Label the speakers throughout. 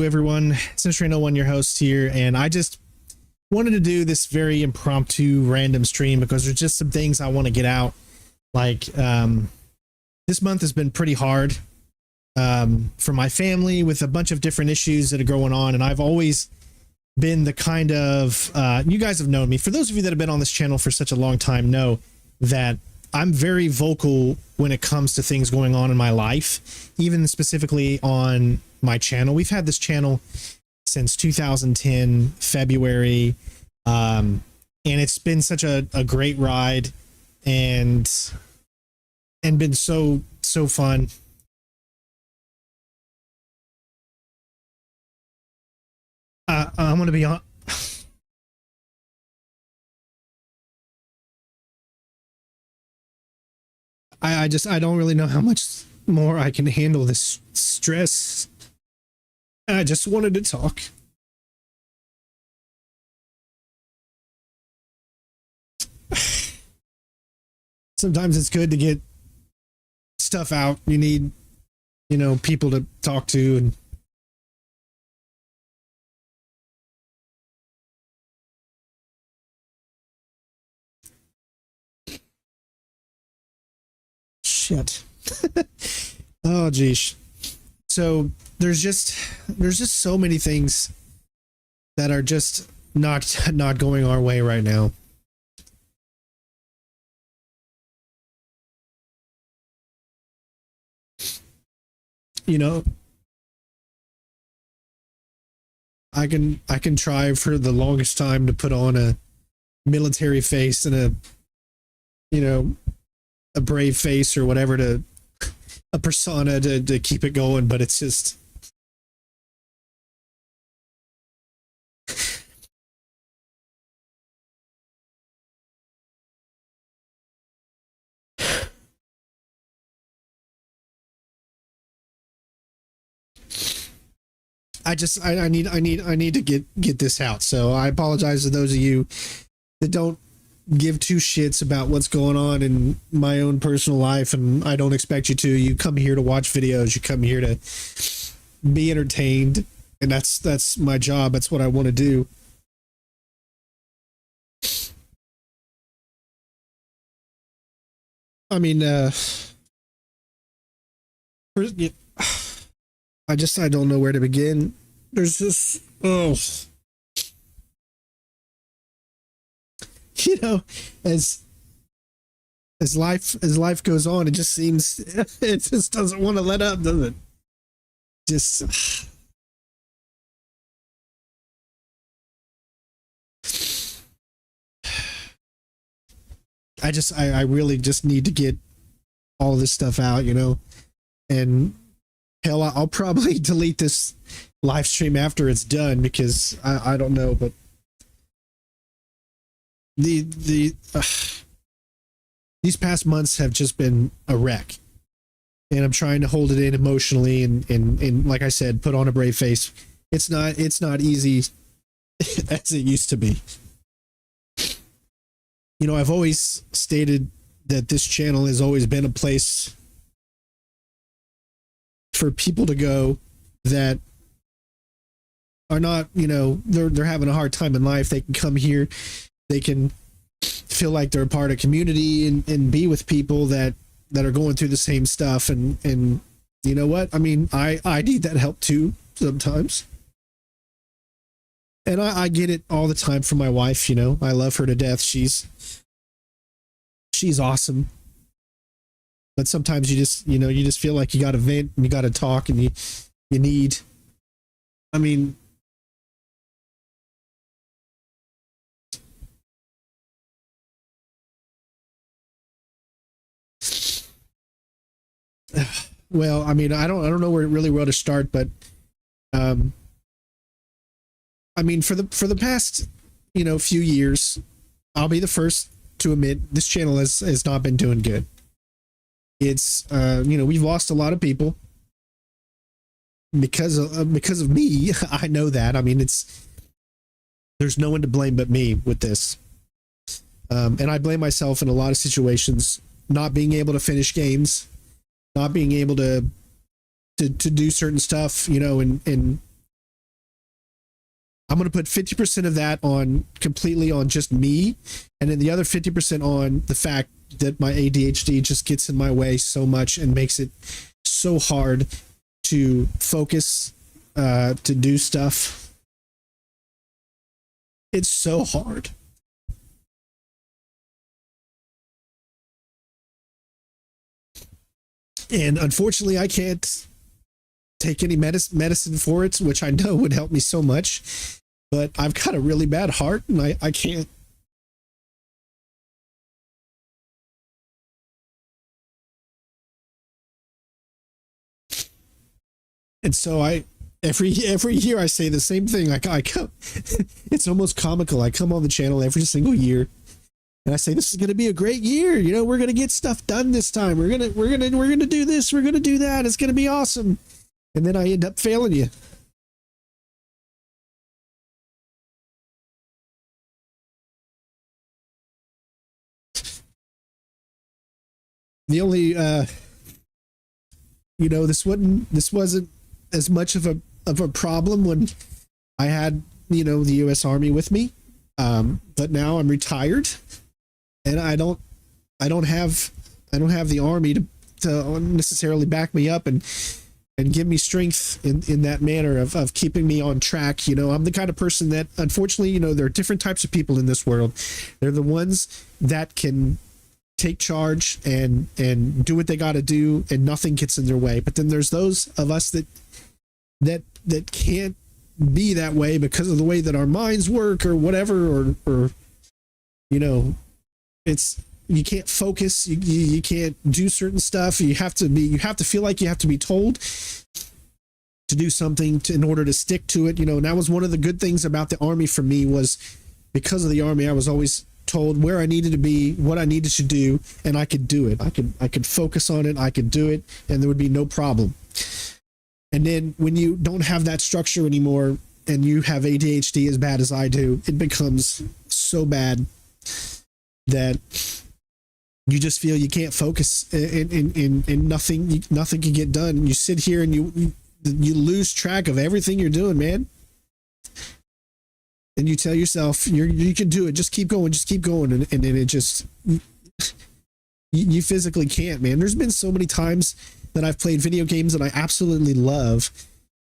Speaker 1: everyone. Century No One, your host here, and I just wanted to do this very impromptu random stream because there's just some things I want to get out. Like, this month has been pretty hard for my family with a bunch of different issues that are going on, and I've always been the kind of, you guys have known me. For those of you that have been on this channel for such a long time know that I'm very vocal when it comes to things going on in my life, even specifically on my channel. We've had this channel since 2010, February, and it's been such a great ride and been so fun. I'm going to be on. I don't really know how much more I can handle this stress. I just wanted to talk. Sometimes it's good to get stuff out. You need, people to talk to, and shit. Oh geez. So there's just so many things that are just not going our way right now. I can try for the longest time to put on a military face and a brave face or whatever, to a persona to keep it going, but it's just I need to get this out. So I apologize to those of you that don't give two shits about what's going on in my own personal life, and I don't expect you to. You come here to watch videos, you come here to be entertained, and that's my job. That's what I want to do. I mean, I don't know where to begin. There's just, as life goes on, it just seems it just doesn't want to let up, does it? Just I really just need to get all this stuff out, and hell, I'll probably delete this live stream after it's done, because I don't know, but these past months have just been a wreck, and I'm trying to hold it in emotionally and like I said, put on a brave face. It's not easy as it used to be. I've always stated that this channel has always been a place for people to go that are not, they're having a hard time in life. They can come here, they can feel like they're a part of community and be with people that are going through the same stuff. And you know what? I mean, I need that help too sometimes. And I get it all the time from my wife. I love her to death. She's awesome. But sometimes you just feel like you got to vent and you got to talk, and you need, I mean, well, I mean, I don't know where to start, but I mean, for the past, few years, I'll be the first to admit this channel has not been doing good. It's we've lost a lot of people because of me. I know that. I mean, there's no one to blame but me with this, and I blame myself in a lot of situations. Not being able to finish games, not being able to do certain stuff, and I'm going to put 50% of that on completely on just me, and then the other 50% on the fact that my ADHD just gets in my way so much and makes it so hard to focus, to do stuff. It's so hard. And unfortunately, I can't take any medicine for it, which I know would help me so much. But I've got a really bad heart, and I can't. And so every year I say the same thing. I come, it's almost comical. I come on the channel every single year, and I say, this is going to be a great year. You know, we're going to get stuff done this time. We're going to do this. We're going to do that. It's going to be awesome. And then I end up failing you. The only, this wasn't as much of a problem when I had, the U.S. Army with me. But now I'm retired, and I don't have the Army to necessarily back me up and give me strength in that manner of keeping me on track. I'm the kind of person that, unfortunately, there are different types of people in this world. They're the ones that can take charge and do what they got to do, and nothing gets in their way. But then there's those of us that can't be that way because of the way that our minds work or whatever, or it's, you can't focus, you can't do certain stuff. You have to feel like you have to be told to do something in order to stick to it. And that was one of the good things about the Army for me, was because of the Army, I was always told where I needed to be, what I needed to do, and I could do it. I could focus on it. I could do it, and there would be no problem. And then when you don't have that structure anymore, and you have ADHD as bad as I do, it becomes so bad that you just feel you can't focus, and nothing can get done. And you sit here and you lose track of everything you're doing, man. And you tell yourself you can do it. Just keep going. And then it just, you physically can't, man. There's been so many times that I've played video games that I absolutely love,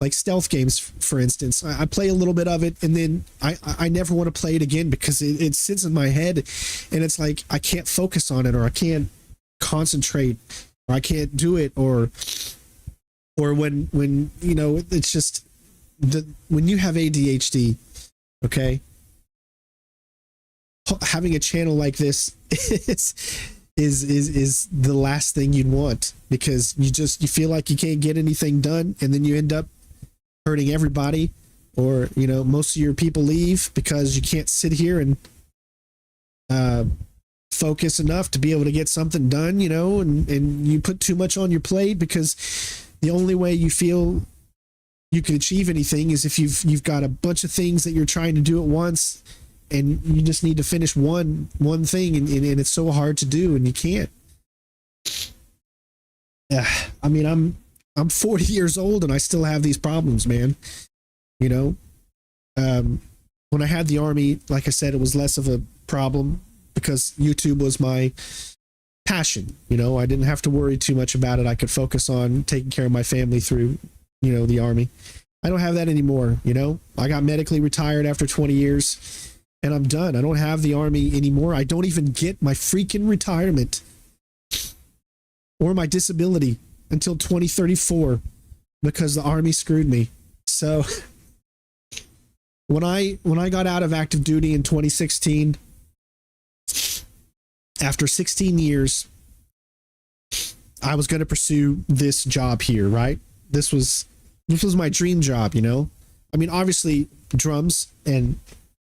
Speaker 1: like stealth games, for instance. I play a little bit of it, and then I never want to play it again because it sits in my head, and it's like I can't focus on it, or I can't concentrate, or I can't do it, or when it's just when you have ADHD. Okay, having a channel like this is the last thing you'd want, because you feel like you can't get anything done, and then you end up hurting everybody, or most of your people leave because you can't sit here and focus enough to be able to get something done, and you put too much on your plate, because the only way you feel you can achieve anything is if you've got a bunch of things that you're trying to do at once, and you just need to finish one thing, and it's so hard to do, and you can't. I mean, I'm 40 years old and I still have these problems, man. When I had the Army, like I said, it was less of a problem because YouTube was my passion. I didn't have to worry too much about it. I could focus on taking care of my family through the Army. I don't have that anymore. I got medically retired after 20 years, and I'm done. I don't have the Army anymore. I don't even get my freaking retirement or my disability until 2034 because the Army screwed me. So when I got out of active duty in 2016, after 16 years, I was going to pursue this job here, right? This was my dream job, I mean, obviously drums and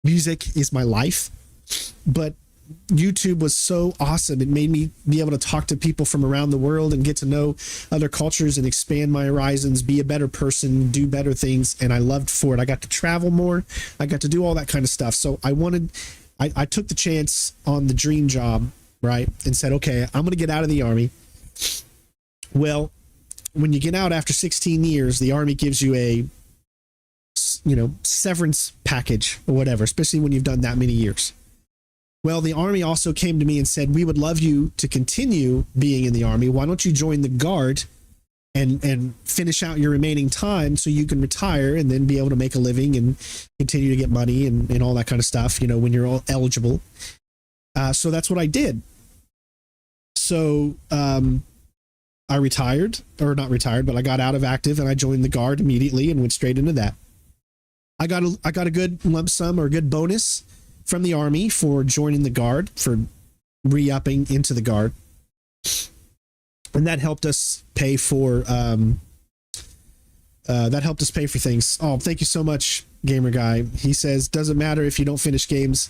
Speaker 1: music is my life, but YouTube was so awesome. It made me be able to talk to people from around the world and get to know other cultures and expand my horizons, be a better person, do better things. And I loved for it. I got to travel more. I got to do all that kind of stuff. So I took the chance on the dream job, right? And said, okay, I'm going to get out of the Army. Well, when you get out after 16 years, the Army gives you severance package or whatever, especially when you've done that many years. Well, the Army also came to me and said, we would love you to continue being in the Army. Why don't you join the Guard and finish out your remaining time so you can retire and then be able to make a living and continue to get money and all that kind of stuff, when you're all eligible. So that's what I did. So I retired, or not retired, but I got out of active and I joined the Guard immediately and went straight into that. I got a good lump sum or a good bonus from the Army for joining the Guard, for re-upping into the Guard. And that helped us pay for things. Oh, thank you so much, Gamer Guy. He says, doesn't matter if you don't finish games.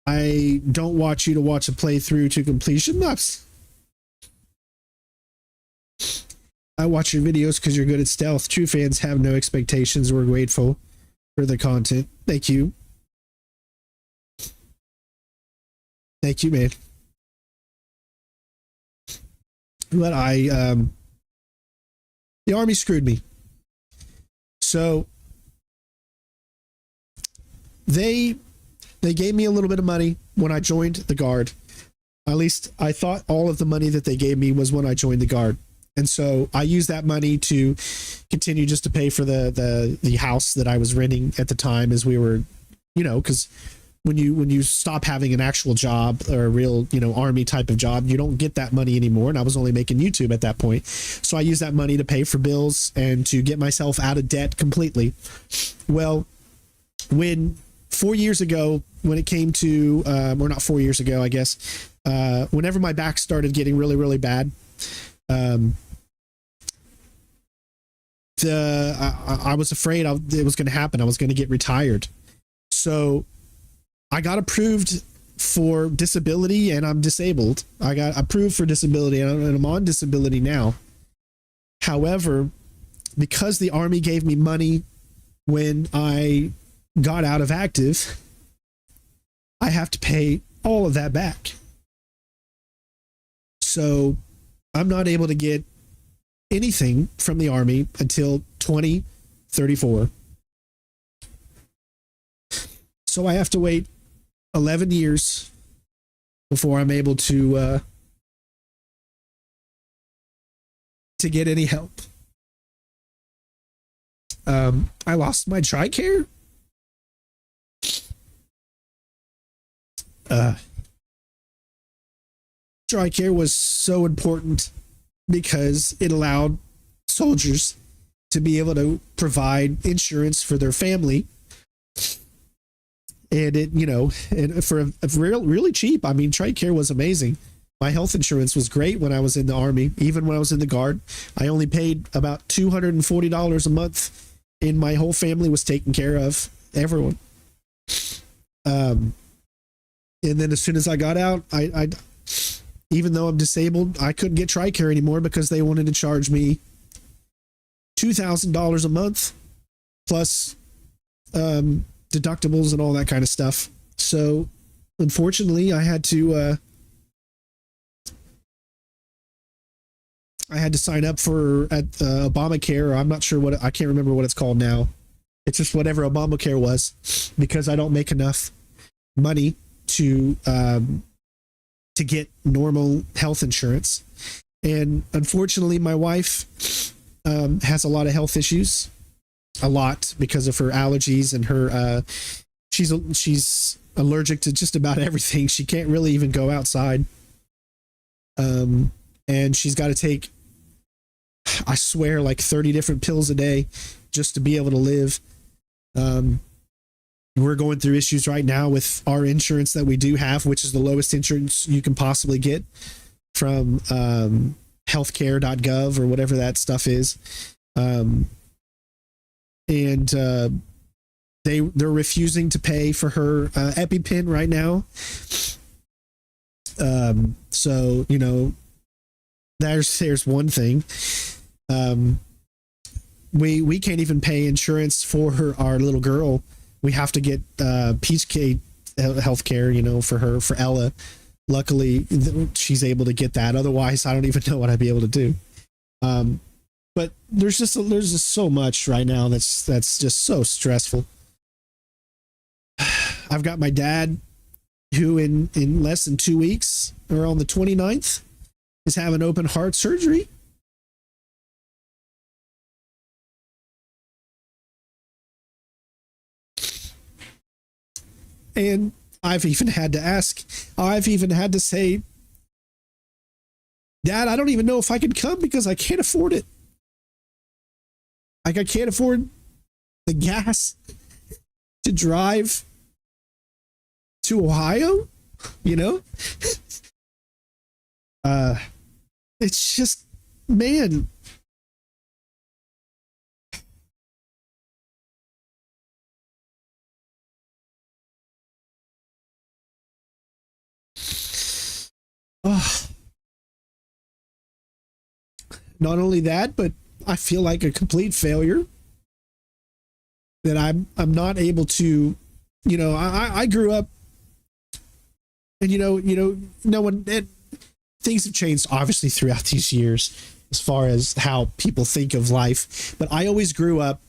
Speaker 1: I don't want you to watch a playthrough to completion. I watch your videos because you're good at stealth. True fans have no expectations. We're grateful for the content. Thank you. Thank you, man. But the Army screwed me. So they gave me a little bit of money when I joined the Guard. At least I thought all of the money that they gave me was when I joined the Guard. And so I used that money to continue just to pay for the house that I was renting at the time, as we were, because when you stop having an actual job or a real, Army type of job, you don't get that money anymore. And I was only making YouTube at that point. So I used that money to pay for bills and to get myself out of debt completely. Well, when 4 years ago, when it came to, or not 4 years ago, I guess, whenever my back started getting really, really bad, I was afraid it was going to happen. I was going to get retired. So I got approved for disability, and I'm disabled. I got approved for disability, and I'm on disability now. However, because the Army gave me money when I got out of active, I have to pay all of that back. So I'm not able to get anything from the Army until 2034. So I have to wait 11 years before I'm able to get any help. I lost my TRICARE. TRICARE was so important because it allowed soldiers to be able to provide insurance for their family. And it, and for a really cheap. I mean, TRICARE was amazing. My health insurance was great when I was in the Army. Even when I was in the Guard, I only paid about $240 a month, and my whole family was taken care of. Everyone. And then as soon as I got out, I even though I'm disabled, I couldn't get TRICARE anymore because they wanted to charge me $2,000 a month plus deductibles and all that kind of stuff. So unfortunately, I had to sign up for Obamacare. Or I'm not sure I can't remember what it's called now. It's just whatever Obamacare was, because I don't make enough money to get normal health insurance. And unfortunately, my wife has a lot of health issues, a lot, because of her allergies and her she's allergic to just about everything. She can't really even go outside. And she's got to take, I swear, like 30 different pills a day just to be able to live. We're going through issues right now with our insurance that we do have, which is the lowest insurance you can possibly get from healthcare.gov or whatever that stuff is. And they're refusing to pay for her EpiPen right now. So, there's one thing. We can't even pay insurance for our little girl. We have to get Peach K healthcare, for Ella. Luckily, she's able to get that. Otherwise, I don't even know what I'd be able to do. But there's just so much right now that's just so stressful. I've got my dad, who in less than 2 weeks, or on the 29th, is having open heart surgery. And I've even had to say, Dad, I don't even know if I can come because I can't afford it. Like, I can't afford the gas to drive to Ohio, you know? It's just, man. Oh. Not only that, but I feel like a complete failure, that I'm not able to, I grew up, and no one, things have changed obviously throughout these years as far as how people think of life, but I always grew up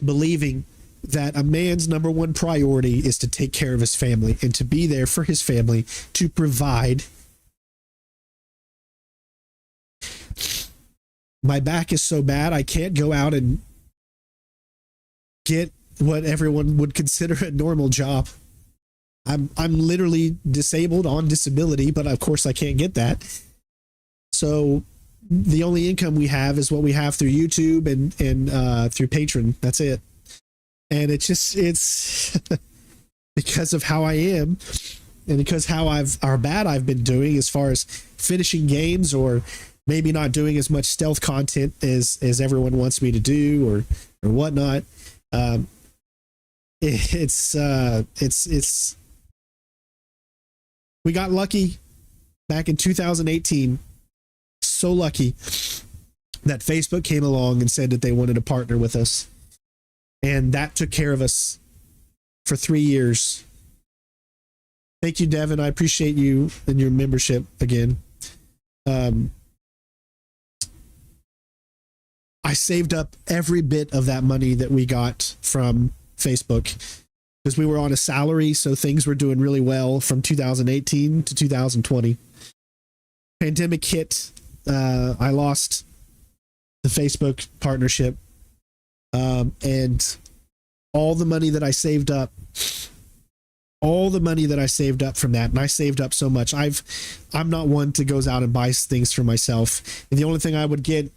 Speaker 1: believing that a man's number one priority is to take care of his family and to be there for his family, to provide. My back is so bad, I can't go out and get what everyone would consider a normal job. I'm literally disabled, on disability, but of course I can't get that. So the only income we have is what we have through YouTube and through Patreon. That's it. And it's because of how I am, and because how bad I've been doing as far as finishing games, or maybe not doing as much stealth content as everyone wants me to do, or whatnot. It's we got lucky back in 2018. So lucky that Facebook came along and said that they wanted to partner with us. And that took care of us for 3 years. Thank you, Devin. I appreciate you and your membership again. I saved up every bit of that money that we got from Facebook, because we were on a salary, so things were doing really well from 2018 to 2020. Pandemic hit. I lost the Facebook partnership, and all the money that I saved up from that, and I saved up so much. I'm not one to goes out and buys things for myself. And the only thing I would get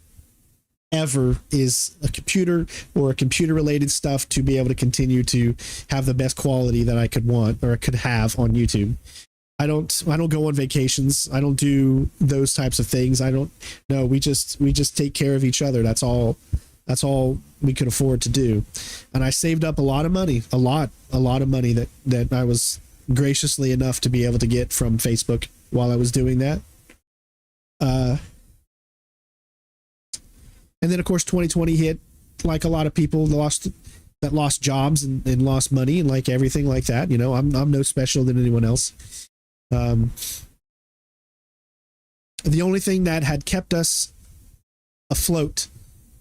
Speaker 1: ever is a computer or a computer related stuff to be able to continue to have the best quality that I could want or could have on YouTube. I don't go on vacations. I don't do those types of things. We just take care of each other. That's all we could afford to do. And I saved up a lot of money, a lot of money that I was graciously enough to be able to get from Facebook while I was doing that. And then, of course, 2020 hit, like a lot of people lost jobs and lost money and like everything like that. I'm no special than anyone else. The only thing that had kept us afloat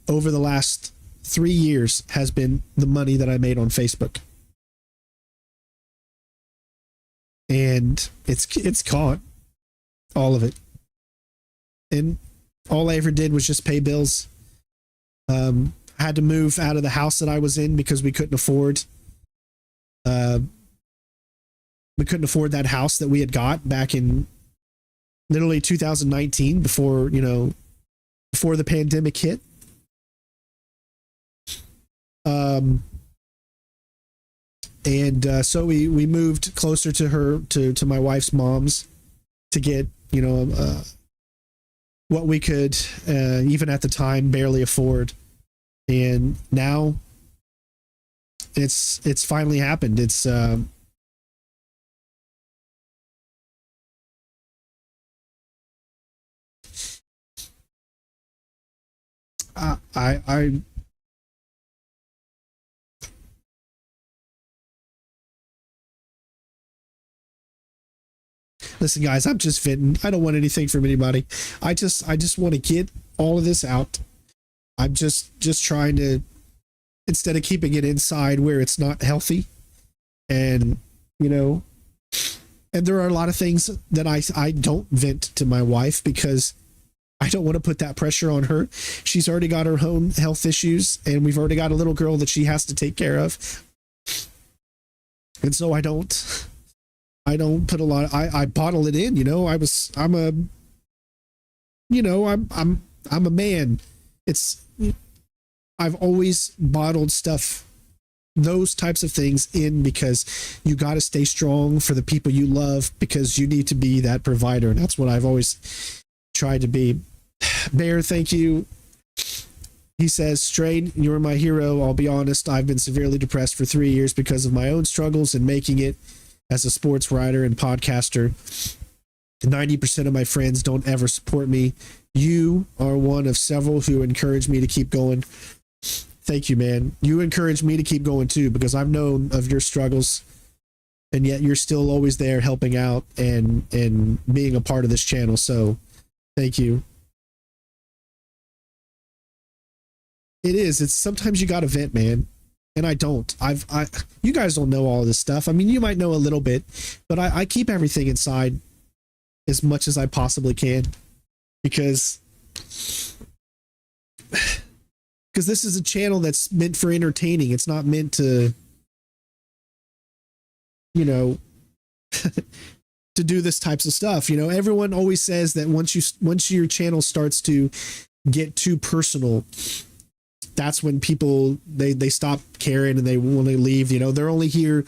Speaker 1: over the last 3 years has been the money that I made on Facebook. And it's gone. All of it. And all I ever did was just pay bills. I had to move out of the house that I was in because we couldn't afford that house that we had got back in literally 2019, before the pandemic hit. So we moved closer to my wife's mom's to get what we could, even at the time, barely afford. And now it's finally happened. It's I listen, guys, I'm just venting. I don't want anything from anybody. I just want to get all of this out. I'm just trying to, instead of keeping it inside where it's not healthy, And, you know, and there are a lot of things that I don't vent to my wife because I don't want to put that pressure on her. She's already got her own health issues, and we've already got a little girl that she has to take care of. And so I don't put a lot I bottle it in, you know. I'm a man. I've always bottled stuff, those types of things in, because you got to stay strong for the people you love, because you need to be that provider. And that's what I've always tried to be. Bear, thank you. He says, Strain, you're my hero. I'll be honest, I've been severely depressed for 3 years because of my own struggles in making it as a sports writer and podcaster. 90% of my friends don't ever support me. You are one of several who encourage me to keep going. Thank you, man. You encourage me to keep going too, because I've known of your struggles, and yet you're still always there helping out and being a part of this channel. So thank you. It's sometimes you got to vent, man. And I don't. You guys don't know all of this stuff. I mean, you might know a little bit, but I keep everything inside as much as I possibly can, because this is a channel that's meant for entertaining. It's not meant to, you know, to do this types of stuff. You know, everyone always says that once your channel starts to get too personal, that's when people they stop caring and they want to leave. You know, they're only here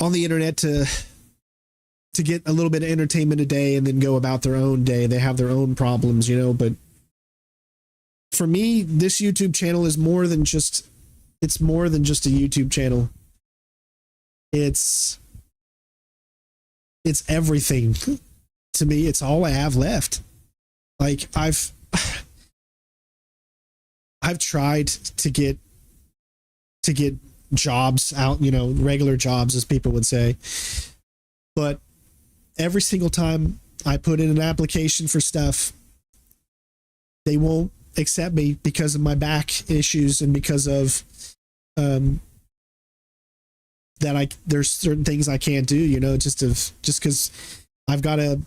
Speaker 1: on the internet to get a little bit of entertainment a day and then go about their own day. They have their own problems, you know. But for me, this YouTube channel is more than just a YouTube channel. It's everything to me. It's all I have left. Like I've tried to get jobs out, you know, regular jobs, as people would say. But every single time I put in an application for stuff, they won't accept me because of my back issues and because of there's certain things I can't do, you know, just because I've got a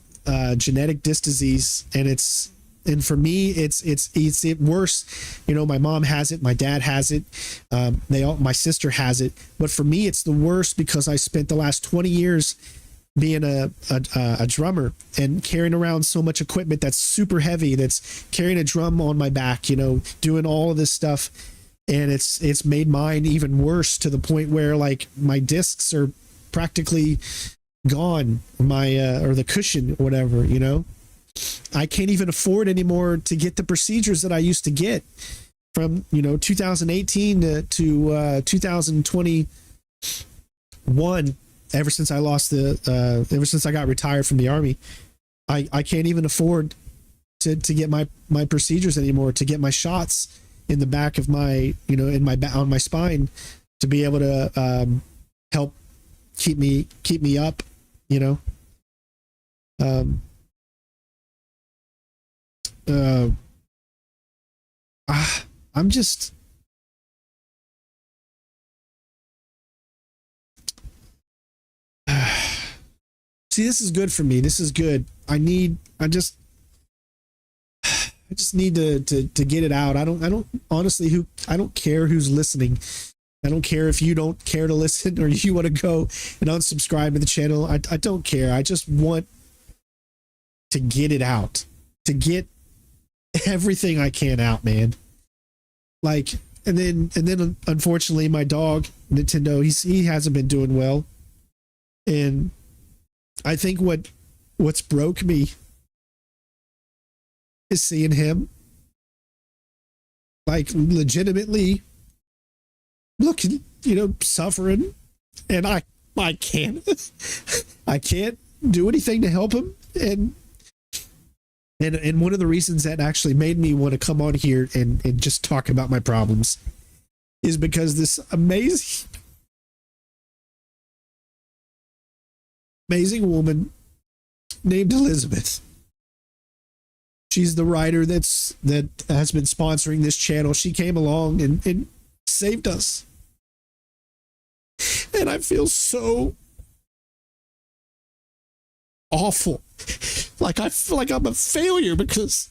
Speaker 1: genetic disc disease, and for me it's worse. You know, my mom has it, my dad has it, my sister has it, but for me it's the worst because I spent the last 20 years being a drummer and carrying around so much equipment that's super heavy, that's carrying a drum on my back, you know, doing all of this stuff. And it's made mine even worse, to the point where like my discs are practically gone, or the cushion or whatever, you know. I can't even afford anymore to get the procedures that I used to get from, you know, 2018 to 2021. Ever since I got retired from the Army, I can't even afford to get my procedures anymore, to get my shots in the back of my, you know, on my spine, to be able to help keep me up, you know. I'm just, see, this is good for me. This is good. I just need to get it out. I don't honestly, I don't care who's listening. I don't care if you don't care to listen or you want to go and unsubscribe to the channel. I don't care. I just want to get it out, to get everything I can out, man. Like, and then unfortunately my dog Nintendo, he hasn't been doing well. And I think what's broke me is seeing him like legitimately looking, you know, suffering, and I can't I can't do anything to help him. And one of the reasons that actually made me want to come on here and just talk about my problems is because this amazing woman named Elizabeth, she's the writer that has been sponsoring this channel. She came along and saved us. And I feel so awful. Like I feel like I'm a failure because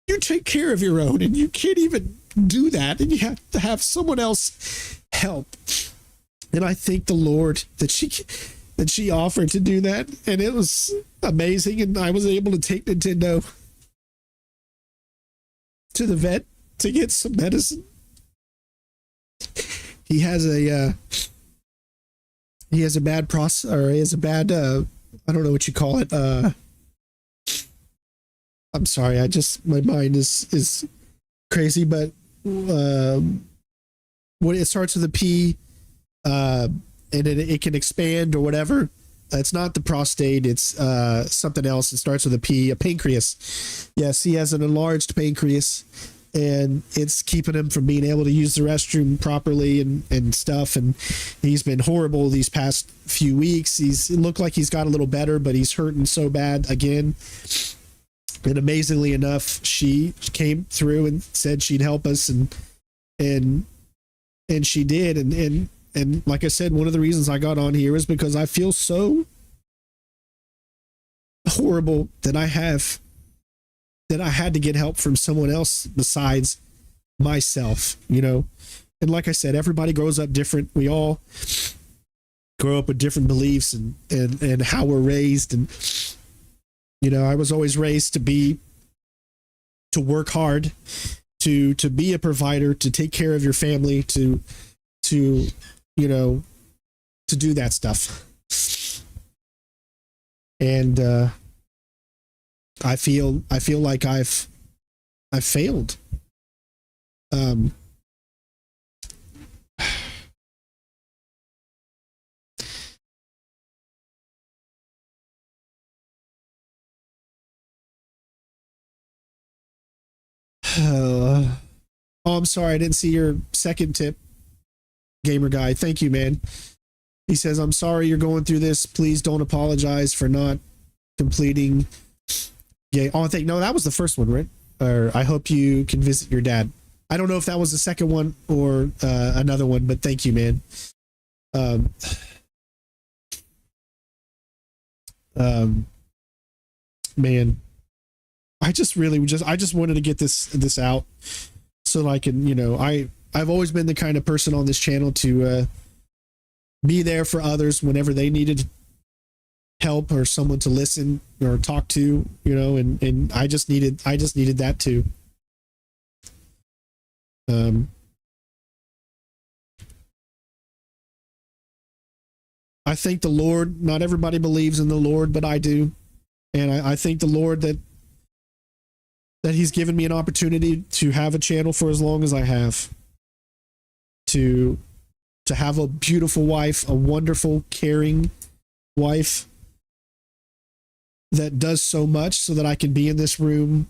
Speaker 1: you take care of your own and you can't even do that, and you have to have someone else help. And I thank the Lord that she offered to do that, and it was amazing. And I was able to take Nintendo to the vet to get some medicine. He has a bad I don't know what you call it. I'm sorry, my mind is crazy, but when it starts with a P, and it can expand or whatever. It's not the prostate, it's something else. It starts with a P, a pancreas. Yes, he has an enlarged pancreas, and it's keeping him from being able to use the restroom properly and stuff. And he's been horrible these past few weeks. It looked like he's got a little better, but he's hurting so bad again. And amazingly enough, she came through and said she'd help us, and she did. And like I said, one of the reasons I got on here is because I feel so horrible that I had to get help from someone else besides myself, you know. And like I said, everybody grows up different. We all grow up with different beliefs and how we're raised. And, you know, I was always raised to work hard, to be a provider, to take care of your family, to you know, to do that stuff. And I feel like I've failed. Oh, I'm sorry, I didn't see your second tip, Gamer Guy. Thank you, man. He says, I'm sorry you're going through this. Please don't apologize for not completing. Yeah. Oh, no, that was the first one, right? Or I hope you can visit your dad. I don't know if that was the second one or another one, but thank you, man. Man, I just wanted to get this out so that I can, you know, I've always been the kind of person on this channel to be there for others whenever they needed help or someone to listen or talk to, you know, and I just needed that too. I thank the Lord. Not everybody believes in the Lord, but I do. And I thank the Lord that he's given me an opportunity to have a channel for as long as I have, to have a beautiful wife, a wonderful, caring wife that does so much so that I can be in this room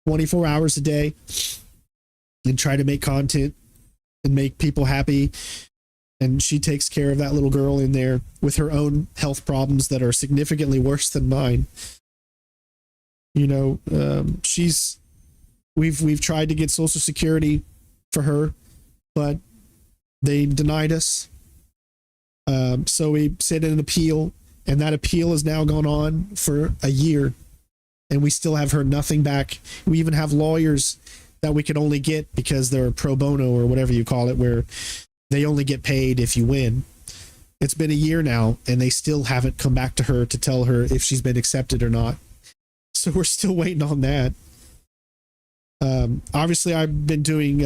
Speaker 1: 24 hours a day and try to make content and make people happy. And she takes care of that little girl in there with her own health problems that are significantly worse than mine. You know, we've tried to get Social Security for her, but they denied us. So we sent in an appeal, and that appeal has now gone on for a year, and we still have heard nothing back. We even have lawyers that we can only get because they're pro bono or whatever you call it, where they only get paid if you win. It's been a year now, and they still haven't come back to her to tell her if she's been accepted or not. So we're still waiting on that. Obviously, I've been doing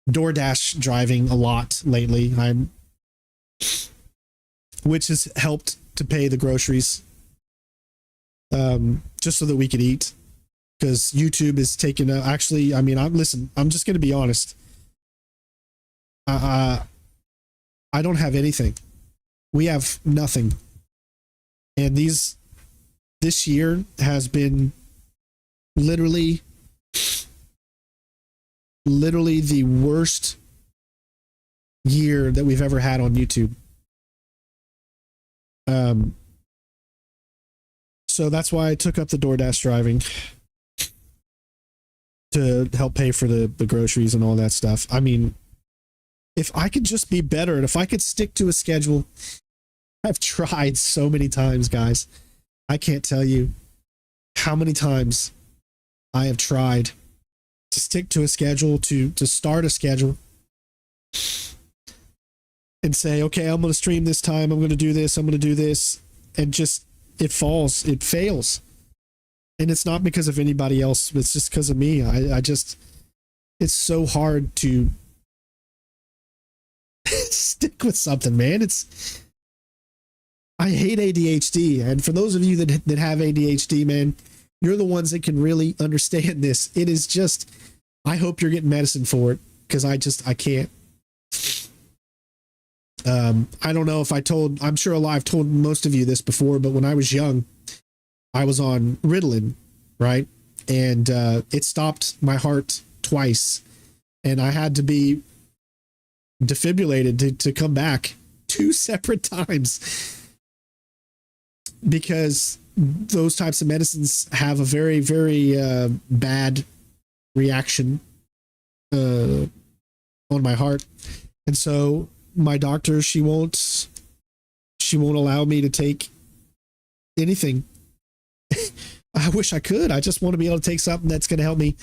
Speaker 1: DoorDash driving a lot lately, which has helped to pay the groceries, just so that we could eat. Because YouTube is taking actually, I mean, I'm just going to be honest. I don't have anything. We have nothing. And this year has been literally the worst year that we've ever had on YouTube. So that's why I took up the DoorDash driving to help pay for the groceries and all that stuff. I mean, if I could just be better and if I could stick to a schedule. I've tried so many times, guys. I can't tell you how many times I have tried to stick to a schedule, to start a schedule and say, okay, I'm going to stream this time. I'm going to do this. I'm going to do this. And just, it falls, it fails. And it's not because of anybody else. It's just because of me. I just, it's so hard to stick with something, man. I hate ADHD. And for those of you that have ADHD, man, you're the ones that can really understand this. It is just, I hope you're getting medicine for it, because I can't. I don't know if I'm sure I've told most of you this before, but when I was young, I was on Ritalin, right? And it stopped my heart twice, and I had to be defibrillated to come back 2 separate times, because those types of medicines have a very, very bad reaction on my heart. And so my doctor, she won't allow me to take anything. I wish I could. I just want to be able to take something that's going to help me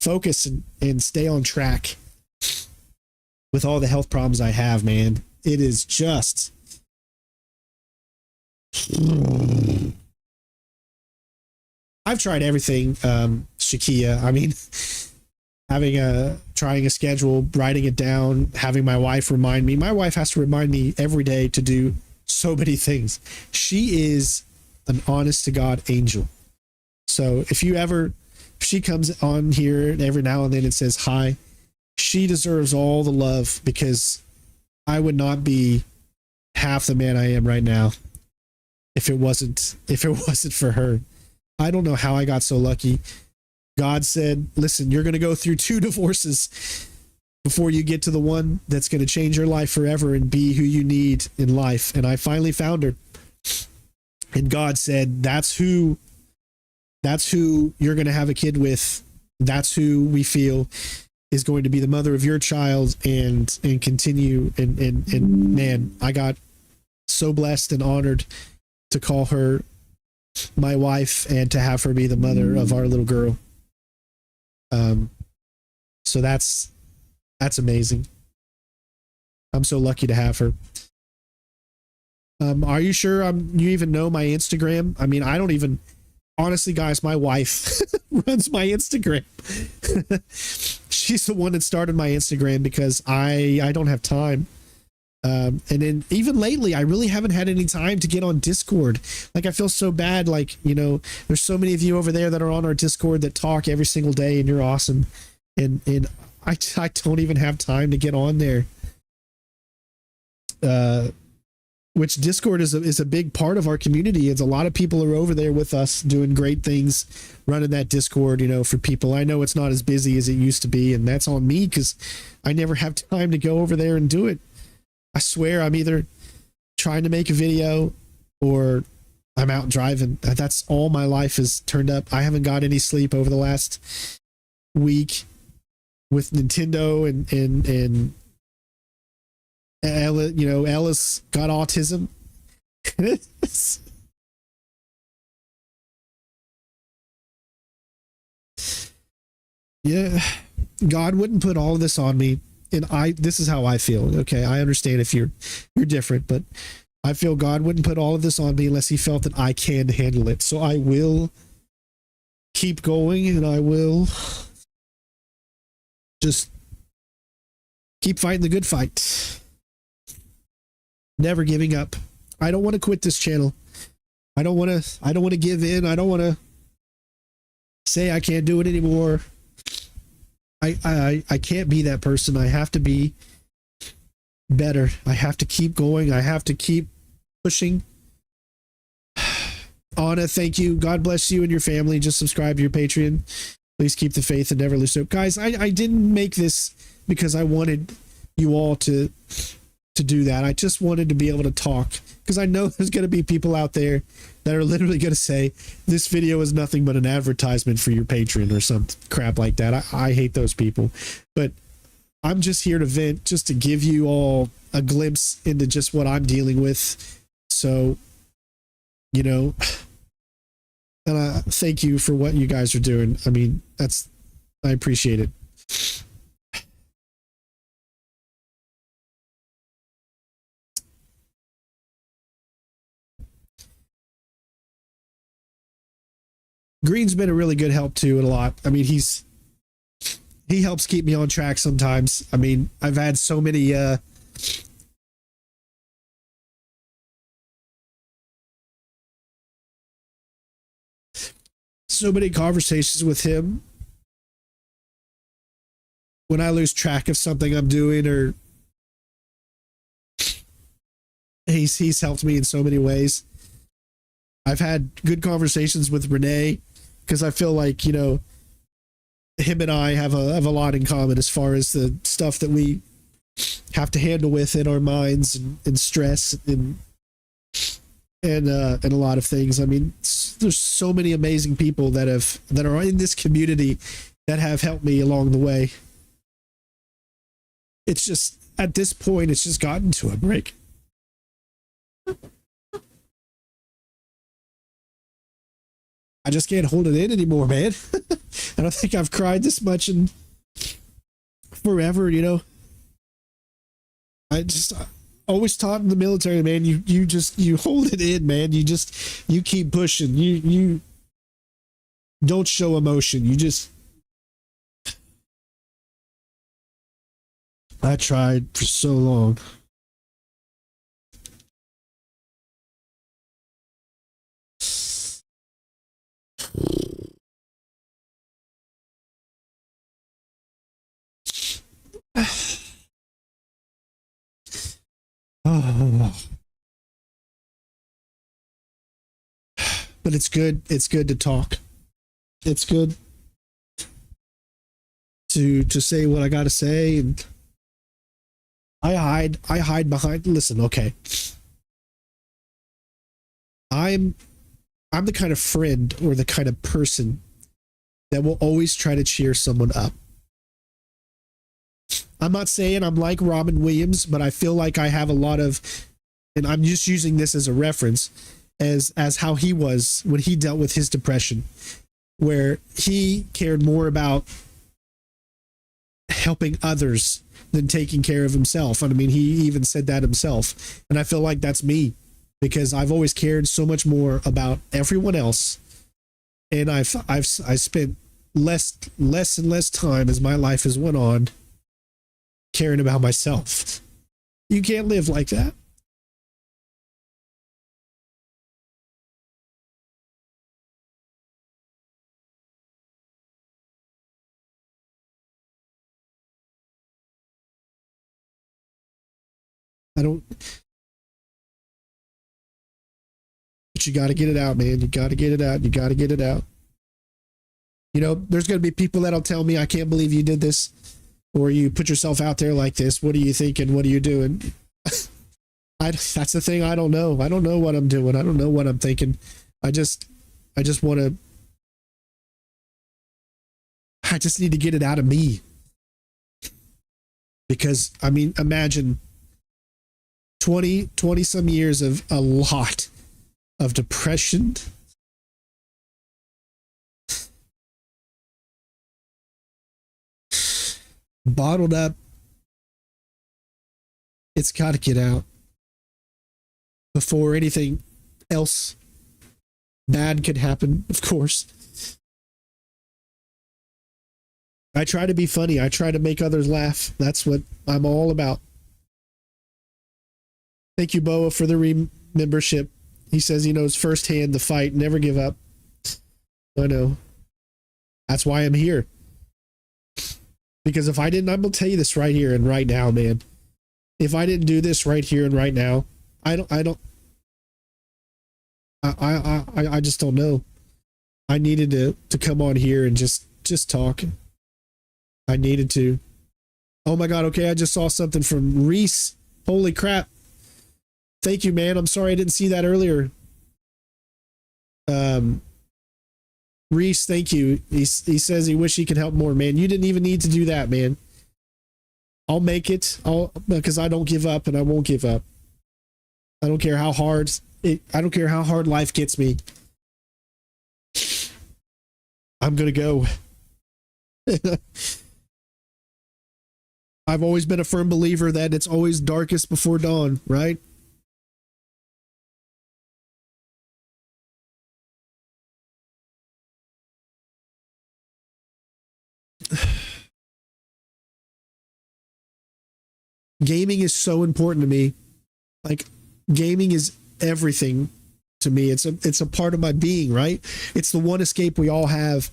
Speaker 1: focus and stay on track with all the health problems I have, man. It is just, I've tried everything, Shakia. I mean, trying a schedule, writing it down, having my wife remind me. My wife has to remind me every day to do so many things. She is an honest to God angel. So if she comes on here every now and then and says hi, she deserves all the love, because I would not be half the man I am right now if it wasn't for her. I don't know how I got so lucky. God said, listen, you're going to go through 2 divorces before you get to the one that's going to change your life forever and be who you need in life. And I finally found her. And God said, that's who you're going to have a kid with. That's who we feel is going to be the mother of your child and continue. And man, I got so blessed and honored to call her my wife and to have her be the mother of our little girl. So that's amazing. I'm so lucky to have her. Are you sure you even know my Instagram? I mean, I don't even, honestly, guys, my wife runs my Instagram. She's the one that started my Instagram, because I don't have time. And then even lately, I really haven't had any time to get on Discord. Like, I feel so bad. Like, there's so many of you over there that are on our Discord that talk every single day, and you're awesome. And I don't even have time to get on there. Which Discord is a big part of our community. It's a lot of people are over there with us doing great things, running that Discord, for people. I know it's not as busy as it used to be, and that's on me, because I never have time to go over there and do it. I swear I'm either trying to make a video or I'm out driving. That's all my life is turned up. I haven't got any sleep over the last week with Nintendo and Ella, Ella's got autism. Yeah, God wouldn't put all of this on me. And this is how I feel. Okay, I understand if you're different, but I feel God wouldn't put all of this on me unless he felt that I can handle it. So I will keep going, and I will just keep fighting the good fight. Never giving up. I don't want to quit this channel. I don't want to give in. I don't want to say I can't do it anymore. I can't be that person. I have to be better. I have to keep going. I have to keep pushing. Anna, thank you. God bless you and your family. Just subscribe to your Patreon. Please keep the faith and never lose hope. Guys, I didn't make this because I wanted you all to do that. I just wanted to be able to talk, because I know there's going to be people out there that are literally going to say this video is nothing but an advertisement for your Patreon or some crap like that. I hate those people. But I'm just here to vent, just to give you all a glimpse into just what I'm dealing with. So, you know, and I thank you for what you guys are doing. I mean, I appreciate it. Green's been a really good help too, and a lot. I mean, he helps keep me on track sometimes. I mean, I've had so many conversations with him when I lose track of something I'm doing, or he's helped me in so many ways. I've had good conversations with Renee because I feel like, you know, him and I have a lot in common as far as the stuff that we have to handle with in our minds, and stress and a lot of things. I mean, there's so many amazing people that are in this community that have helped me along the way. It's just, at this point, it's just gotten to a break. I just can't hold it in anymore, man. I don't think I've cried this much in forever, you know. I always taught in the military, man, you hold it in, man. You keep pushing. You don't show emotion. I tried for so long. Oh. But it's good. It's good to talk. It's good to say what I got to say, and I hide behind. Listen, okay. I'm the kind of friend, or the kind of person that will always try to cheer someone up. I'm not saying I'm like Robin Williams, but I feel like I have a lot of, and I'm just using this as a reference, as how he was when he dealt with his depression, where he cared more about helping others than taking care of himself. And I mean, he even said that himself. And I feel like that's me, because I've always cared so much more about everyone else, and I spent less and less time as my life has went on caring about myself. You can't live like that. I don't. But you got to get it out, man. You got to get it out. You got to get it out. You know, there's going to be people that'll tell me, I can't believe you did this, or you put yourself out there like this. What are you thinking? What are you doing? That's the thing. I don't know. I don't know what I'm doing. I don't know what I'm thinking. I just want to, I just need to get it out of me. Because, I mean, imagine 20 some years of a lot of depression, bottled up. It's got to get out before anything else bad could happen, of course. I try to be funny. I try to make others laugh. That's what I'm all about. Thank you, Boa, for the membership. He says he knows firsthand the fight. Never give up. I know. That's why I'm here. Because if I didn't, I'm going to tell you this right here and right now, man. If I didn't do this right here and right now, I just don't know. I needed to come on here and just talk. I needed to. Oh my God. Okay. I just saw something from Reese. Holy crap. Thank you, man. I'm sorry I didn't see that earlier. Reese, thank you. He says he wish he could help more, man. You didn't even need to do that, man. I'll make it. Because I don't give up and I won't give up. I don't care how hard I don't care how hard life gets me. I'm going to go. I've always been a firm believer that it's always darkest before dawn, right? Gaming is so important to me. Like, gaming is everything to me. It's a part of my being, right? It's the one escape we all have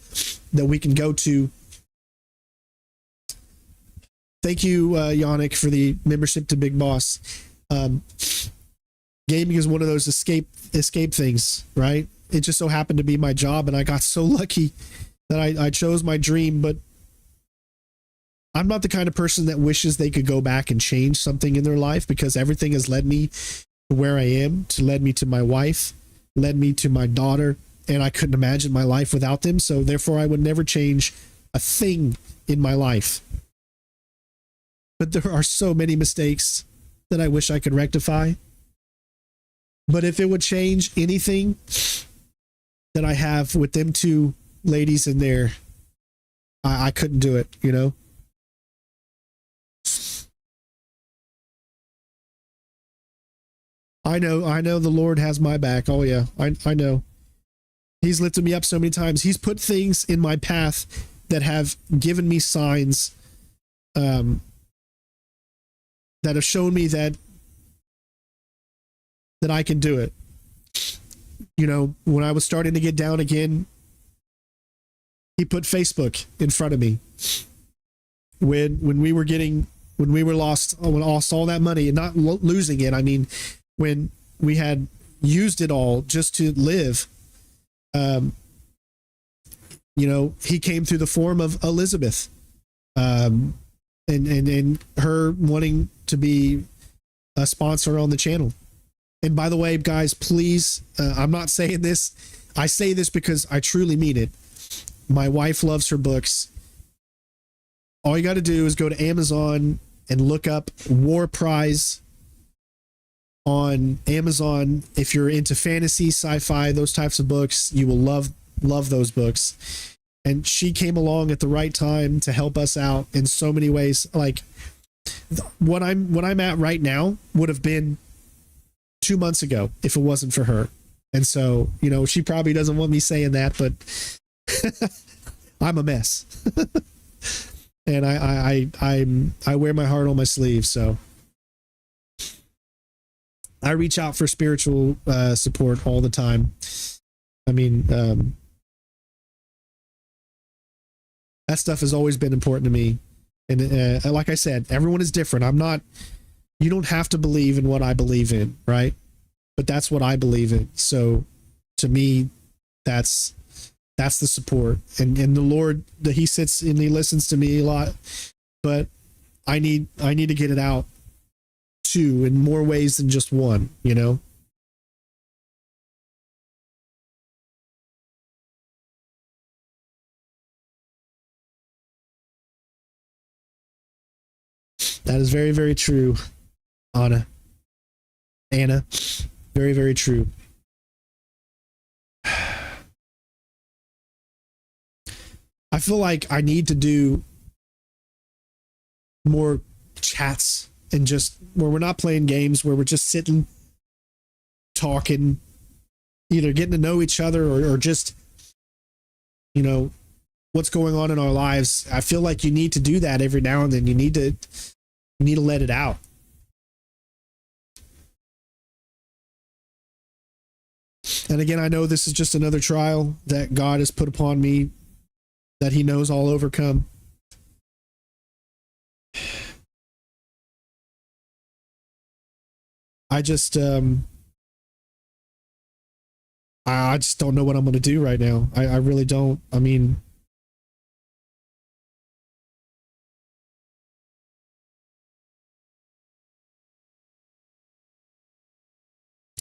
Speaker 1: that we can go to. Thank you, Yannick, for the membership to Big Boss. Gaming is one of those escape things, right? It just so happened to be my job, and I got so lucky that I chose my dream. But I'm not the kind of person that wishes they could go back and change something in their life, because everything has led me to where I am, led me to my wife, led me to my daughter, and I couldn't imagine my life without them. So therefore, I would never change a thing in my life. But there are so many mistakes that I wish I could rectify. But if it would change anything that I have with them two ladies in there, I couldn't do it, you know? I know the Lord has my back. Oh yeah, I know. He's lifted me up so many times. He's put things in my path that have given me signs, that have shown me that I can do it. You know, when I was starting to get down again, he put Facebook in front of me. When we lost all that money, and not losing it, I mean, when we had used it all just to live, you know, he came through the form of Elizabeth, and her wanting to be a sponsor on the channel. And by the way, guys, please, I'm not saying this. I say this because I truly mean it. My wife loves her books. All you got to do is go to Amazon and look up War Prize on Amazon. If you're into fantasy, sci-fi, those types of books, you will love those books. And she came along at the right time to help us out in so many ways. Like, what I'm at right now would have been 2 months ago if it wasn't for her. And so, you know, she probably doesn't want me saying that, but I'm a mess. And I wear my heart on my sleeve. So I reach out for spiritual support all the time. I mean, that stuff has always been important to me. And like I said, everyone is different. You don't have to believe in what I believe in, right? But that's what I believe in. So to me, that's the support. And the Lord, he sits and he listens to me a lot, but I need to get it out too, in more ways than just one, you know? That is very, very true, Anna. Very, very true. I feel like I need to do more chats, and just where we're not playing games, where we're just sitting, talking, either getting to know each other or just, you know, what's going on in our lives. I feel like you need to do that every now and then. You need to let it out. And again, I know this is just another trial that God has put upon me that he knows I'll overcome. I just don't know what I'm going to do right now. I really don't. I mean,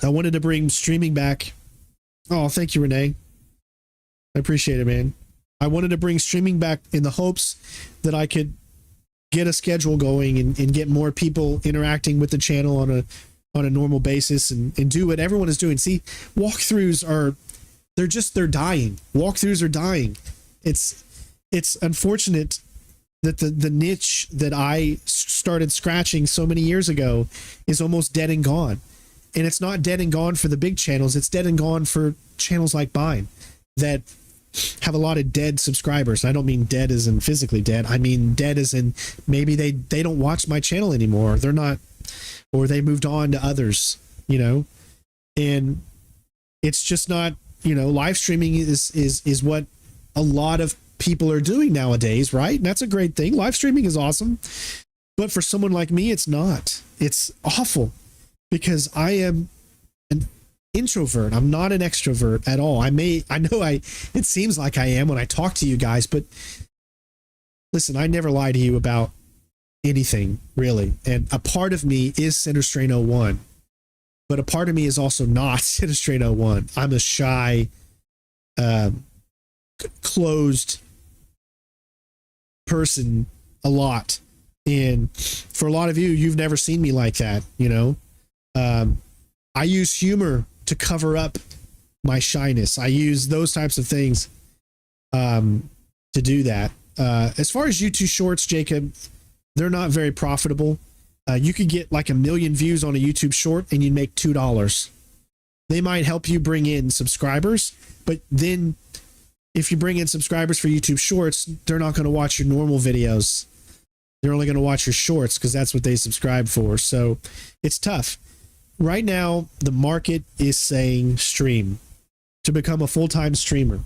Speaker 1: I wanted to bring streaming back. Oh, thank you, Renee. I appreciate it, man. I wanted to bring streaming back in the hopes that I could get a schedule going and get more people interacting with the channel on a normal basis and do what everyone is doing. See, walkthroughs they're dying. Walkthroughs are dying. It's unfortunate that the niche that I started scratching so many years ago is almost dead and gone. And it's not dead and gone for the big channels. It's dead and gone for channels like mine that have a lot of dead subscribers. I don't mean dead as in physically dead. I mean dead as in maybe they don't watch my channel anymore. They're not, or they moved on to others, and it's just not, live streaming is what a lot of people are doing nowadays, right? And that's a great thing. Live streaming is awesome. But for someone like me, it's not. It's awful because I am an introvert. I'm not an extrovert at all. It seems like I am when I talk to you guys, but listen, I never lie to you about anything really. And a part of me is Centerstrain 01, but a part of me is also not Centerstrain 01. I'm a shy, closed person a lot. And for a lot of you, you've never seen me like that. I use humor to cover up my shyness. I use those types of things to do that. As far as YouTube shorts, Jacob, they're not very profitable. You could get like 1 million views on a YouTube short and you'd make $2. They might help you bring in subscribers, but then if you bring in subscribers for YouTube shorts, they're not going to watch your normal videos. They're only going to watch your shorts because that's what they subscribe for. So it's tough. Right now, the market is saying stream to become a full-time streamer.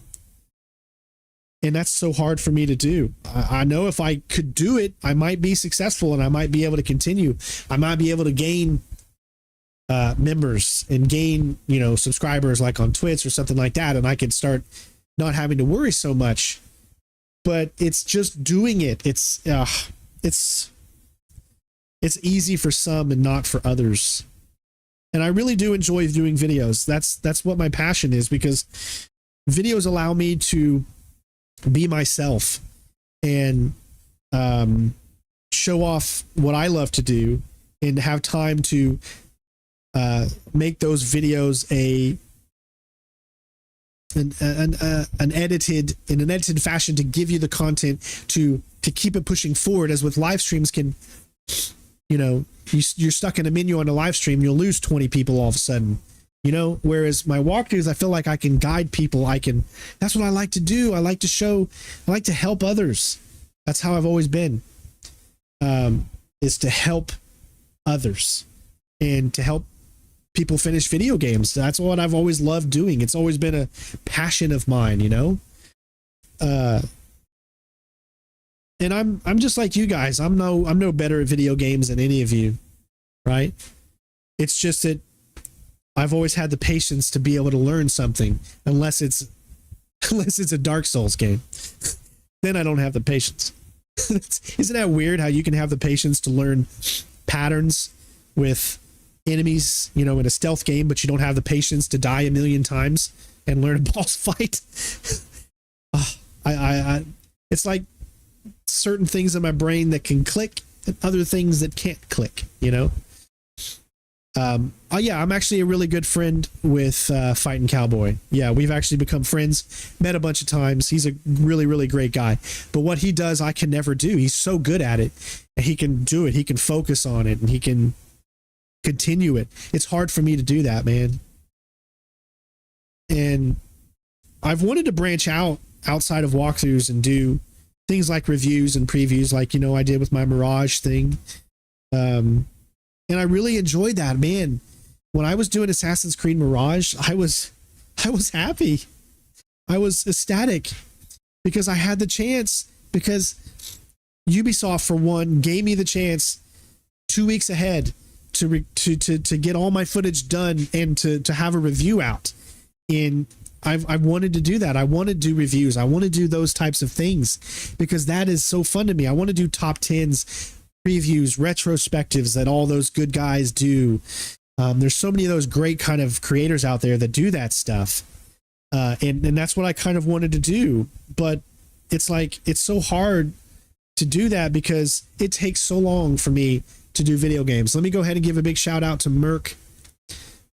Speaker 1: And that's so hard for me to do. I know if I could do it, I might be successful and I might be able to continue. I might be able to gain members and gain, subscribers like on Twitch or something like that. And I could start not having to worry so much. But it's just doing it. It's easy for some and not for others. And I really do enjoy doing videos. That's what my passion is, because videos allow me to be myself and show off what I love to do and have time to make those videos an edited fashion to give you the content to keep it pushing forward. As with live streams, you're stuck in a menu on a live stream, you'll lose 20 people all of a sudden, whereas my walkthroughs, I feel like I can guide people. That's what I like to do. I like to help others. That's how I've always been, is to help others and to help people finish video games. That's what I've always loved doing. It's always been a passion of mine, and I'm just like you guys. I'm no better at video games than any of you, right? It's just that I've always had the patience to be able to learn something, unless it's a Dark Souls game. Then I don't have the patience. Isn't that weird how you can have the patience to learn patterns with enemies, in a stealth game, but you don't have the patience to die 1 million times and learn a boss fight? It's like certain things in my brain that can click and other things that can't click, yeah, I'm actually a really good friend with Fighting Cowboy. Yeah, we've actually become friends, met a bunch of times. He's a really, really great guy. But what he does, I can never do. He's so good at it. And he can do it. He can focus on it and he can continue it. It's hard for me to do that, man. And I've wanted to branch outside of walkthroughs and do things like reviews and previews, like, I did with my Mirage thing. And I really enjoyed that, man. When I was doing Assassin's Creed Mirage, I was happy. I was ecstatic because I had the chance, because Ubisoft, for one, gave me the chance 2 weeks ahead to get all my footage done and to have a review out. And I wanted to do that. I want to do reviews. I want to do those types of things because that is so fun to me. I want to do top 10s, previews, retrospectives that all those good guys do. There's so many of those great kind of creators out there that do that stuff. And that's what I kind of wanted to do. But it's like, it's so hard to do that because it takes so long for me to do video games. Let me go ahead and give a big shout out to Merc.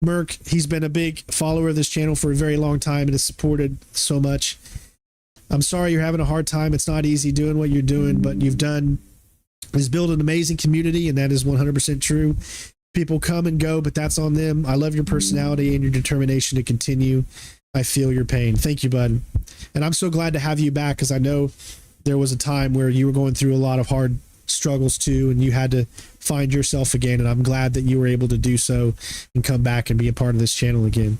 Speaker 1: Merc, he's been a big follower of this channel for a very long time and has supported so much. I'm sorry you're having a hard time. It's not easy doing what you're doing, but you've done is build an amazing community, and that is 100% true. People come and go, but that's on them. I love your personality and your determination to continue. I feel your pain. Thank you, bud. And I'm so glad to have you back, because I know there was a time where you were going through a lot of hard struggles too, and you had to find yourself again, and I'm glad that you were able to do so and come back and be a part of this channel again.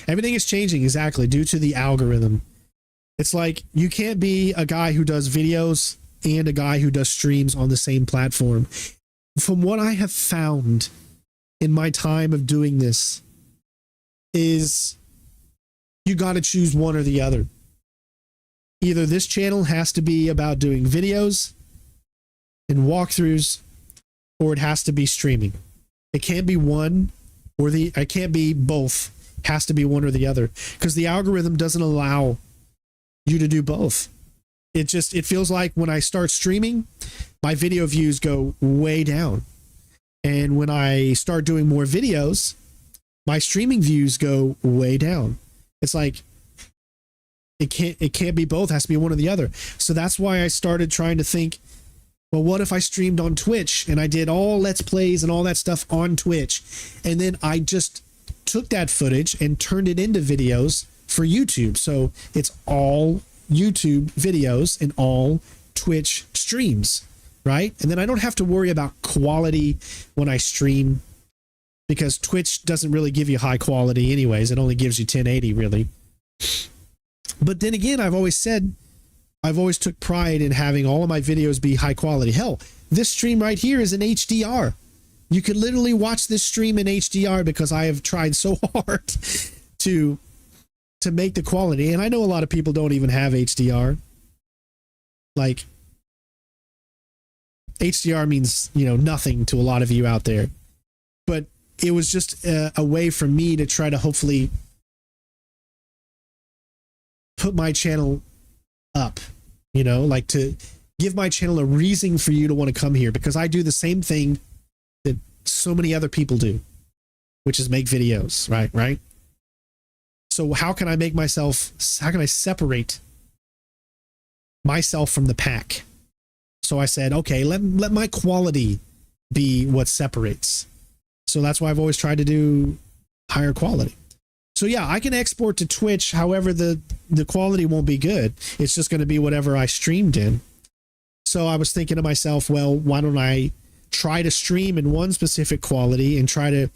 Speaker 1: Everything is changing, exactly, due to the algorithm. It's like you can't be a guy who does videos and a guy who does streams on the same platform. From what I have found in my time of doing this is you got to choose one or the other. Either this channel has to be about doing videos and walkthroughs, or it has to be streaming. It can't be one or the, I can't be both. It has to be one or the other, because the algorithm doesn't allow you to do both. It feels like when I start streaming, my video views go way down. And when I start doing more videos, my streaming views go way down. It's like it can't be both, it has to be one or the other. So that's why I started trying to think, well, what if I streamed on Twitch and I did all Let's Plays and all that stuff on Twitch, and then I just took that footage and turned it into videos for YouTube. So it's all YouTube videos and all Twitch streams, right? And then I don't have to worry about quality when I stream, because Twitch doesn't really give you high quality anyways. It only gives you 1080 really. But then again, I've always took pride in having all of my videos be high quality. Hell, this stream right here is in HDR. You could literally watch this stream in HDR because I have tried so hard to make the quality. And I know a lot of people don't even have HDR. Like, HDR means, you know, nothing to a lot of you out there. But it was just a way for me to try to hopefully put my channel up, you know, like to give my channel a reason for you to want to come here, because I do the same thing that so many other people do, which is make videos, right? So how can I separate myself from the pack? So I said, okay, let my quality be what separates. So that's why I've always tried to do higher quality. So yeah, I can export to Twitch. However, the quality won't be good. It's just going to be whatever I streamed in. So I was thinking to myself, well, why don't I try to stream in one specific quality and try to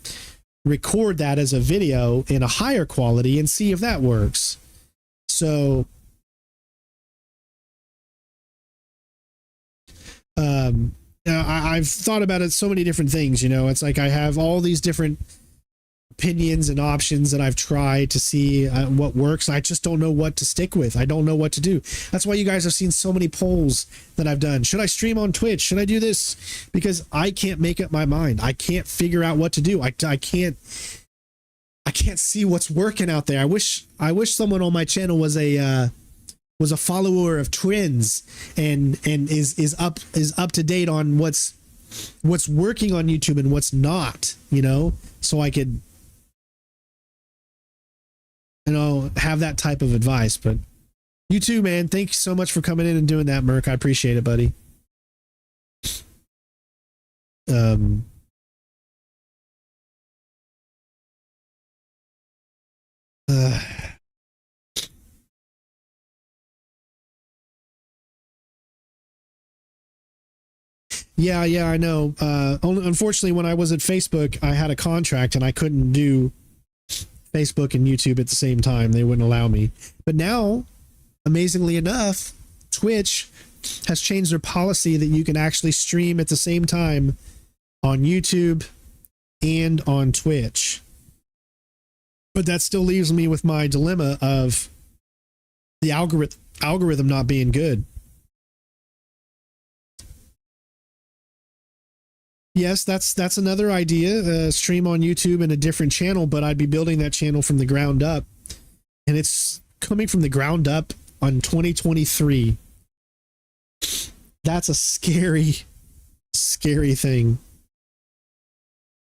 Speaker 1: record that as a video in a higher quality and see if that works. So now I've thought about it so many different things, you know. It's like I have all these different opinions and options that I've tried to see what works. I just don't know what to stick with. I don't know what to do. That's why you guys have seen so many polls that I've done. Should I stream on Twitch? Should I do this? Because I can't make up my mind. I can't figure out what to do. I can't see what's working out there. I wish someone on my channel was a follower of trends and is up to date on what's working on YouTube and what's not, you know, so I could, you know, have that type of advice. But you too, man. Thank you so much for coming in and doing that, Merc. I appreciate it, buddy. Yeah, I know. Unfortunately, when I was at Facebook, I had a contract and I couldn't do Facebook and YouTube at the same time. They wouldn't allow me. But now, amazingly enough, Twitch has changed their policy that you can actually stream at the same time on YouTube and on Twitch. But that still leaves me with my dilemma of the algorithm not being good. Yes, that's another idea. Stream on YouTube in a different channel, but I'd be building that channel from the ground up. and it's coming from the ground up on 2023. That's a scary, scary thing.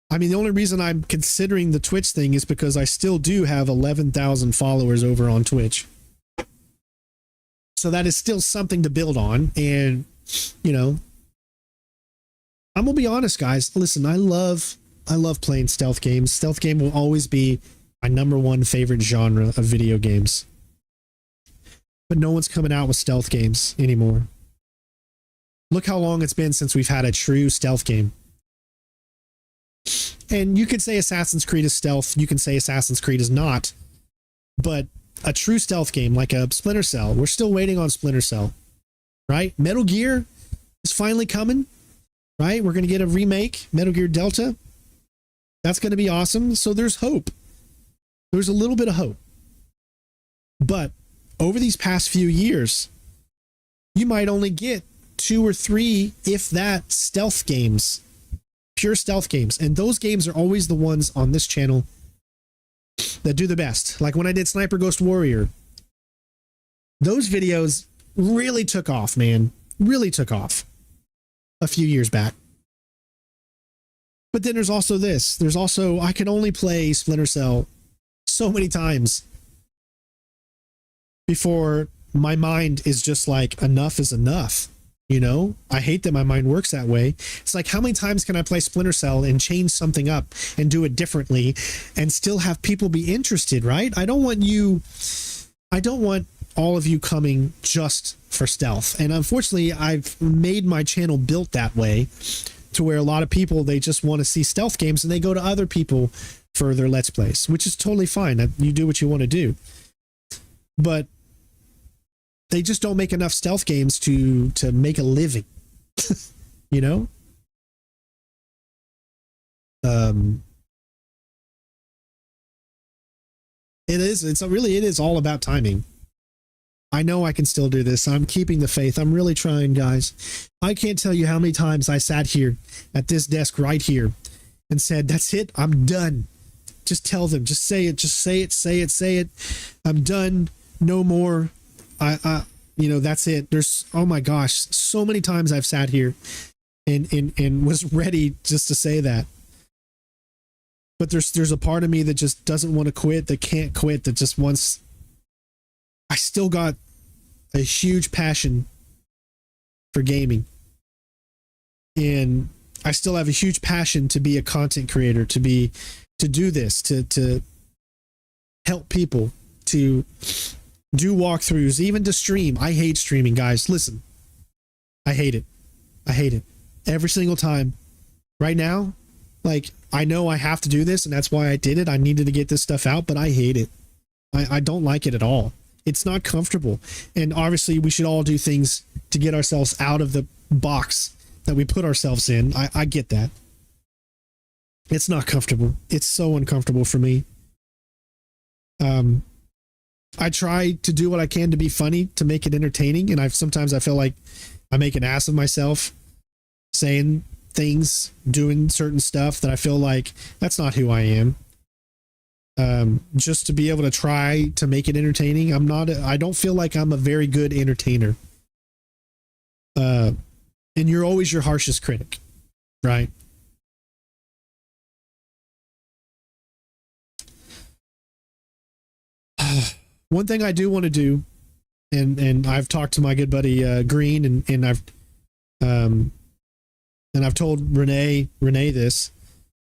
Speaker 1: I mean, the only reason I'm considering the Twitch thing is because I still do have 11,000 followers over on Twitch. So that is still something to build on. And, you know, I'm going to be honest, guys. Listen, I love playing stealth games. Stealth game will always be my #1 favorite genre of video games. But no one's coming out with stealth games anymore. Look how long it's been since we've had a true stealth game. And you could say Assassin's Creed is stealth. You can say Assassin's Creed is not. But a true stealth game like a Splinter Cell, we're still waiting on Splinter Cell, right? Metal Gear is finally coming, right? We're going to get a remake, Metal Gear Delta. That's going to be awesome. So there's hope. There's a little bit of hope. But over these past few years, you might only get 2 or 3, if that, stealth games. Pure stealth games. And those games are always the ones on this channel that do the best. Like when I did Sniper Ghost Warrior, those videos really took off, man. Really took off a few years back. But then there's also this. There's also, I can only play Splinter Cell so many times before my mind is just like, enough is enough. You know, I hate that my mind works that way. It's like, how many times can I play Splinter Cell and change something up and do it differently and still have people be interested, right? I don't want all of you coming just for stealth. And unfortunately, I've made my channel built that way to where a lot of people, they just want to see stealth games and they go to other people for their Let's Plays, which is totally fine. You do what you want to do. But they just don't make enough stealth games to make a living, you know? It is all about timing. I know I can still do this. I'm keeping the faith. I'm really trying, guys. I can't tell you how many times I sat here at this desk right here and said, that's it. I'm done. Just tell them, just say it, say it. I'm done. No more. You know, that's it. There's, oh my gosh, so many times I've sat here and was ready just to say that. But there's a part of me that just doesn't want to quit, that can't quit, that just wants, I still got a huge passion for gaming. And I still have a huge passion to be a content creator, to do this, to help people, to do walkthroughs, even to stream. I hate streaming, guys. Listen, I hate it. Every single time. Right now, like, I know I have to do this, and that's why I did it. I needed to get this stuff out, but I hate it. I don't like it at all. It's not comfortable. And obviously, we should all do things to get ourselves out of the box that we put ourselves in. I get that. It's not comfortable. It's so uncomfortable for me. I try to do what I can to be funny, to make it entertaining, and sometimes I feel like I make an ass of myself saying things, doing certain stuff that I feel like that's not who I am. Just to be able to try to make it entertaining. I don't feel like I'm a very good entertainer. And you're always your harshest critic, right? One thing I do want to do, and I've talked to my good buddy Green, and I've told Renee this.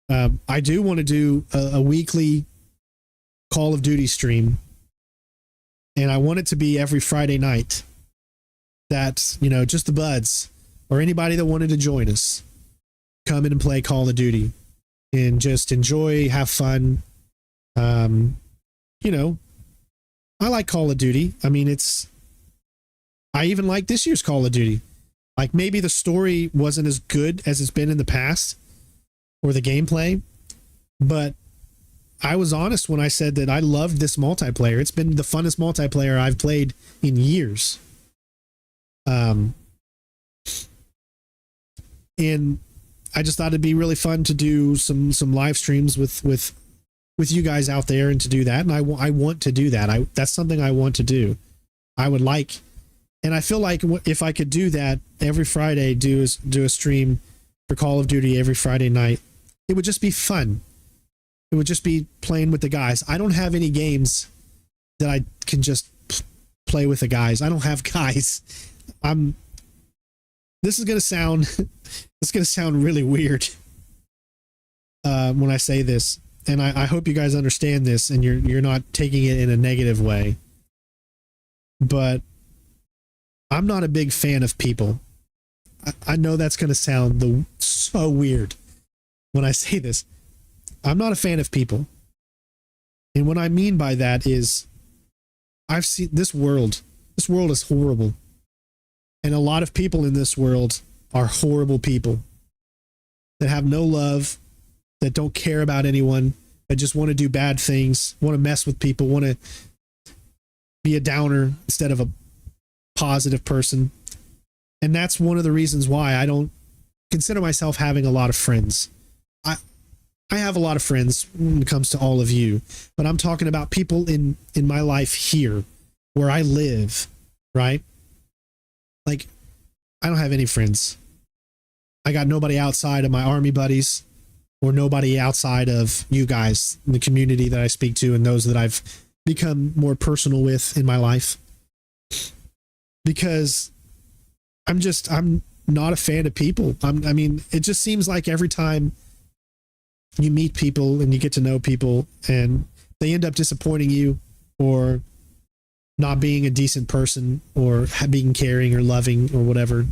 Speaker 1: I do want to do a weekly Call of Duty stream, and I want it to be every Friday night. That, you know, just the buds or anybody that wanted to join us, come in and play Call of Duty and just enjoy, have fun. You know, I like Call of Duty. I mean, I even like this year's Call of Duty. Like, maybe the story wasn't as good as it's been in the past, or the gameplay, but I was honest when I said that I loved this multiplayer. It's been the funnest multiplayer I've played in years. And I just thought it'd be really fun to do some live streams with with you guys out there and to do that. And I want to do that. That's something I want to do. I would like, and I feel like if I could do that every Friday, do a stream for Call of Duty every Friday night, it would just be fun. It would just be playing with the guys. I don't have any games that I can just play with the guys. I don't have guys. This is going to sound really weird when I say this. And I hope you guys understand this and you're not taking it in a negative way. But I'm not a big fan of people. I know that's going to sound so weird when I say this. I'm not a fan of people. And what I mean by that is I've seen this world. This world is horrible. And a lot of people in this world are horrible people that have no love, that don't care about anyone, that just want to do bad things, want to mess with people, want to be a downer instead of a positive person. And that's one of the reasons why I don't consider myself having a lot of friends. I have a lot of friends when it comes to all of you, but I'm talking about people in my life here where I live, right? Like, I don't have any friends. I got nobody outside of my army buddies or nobody outside of you guys in the community that I speak to and those that I've become more personal with in my life. Because I'm not a fan of people. I mean, it just seems like every time you meet people and you get to know people and they end up disappointing you or not being a decent person or being caring or loving or whatever.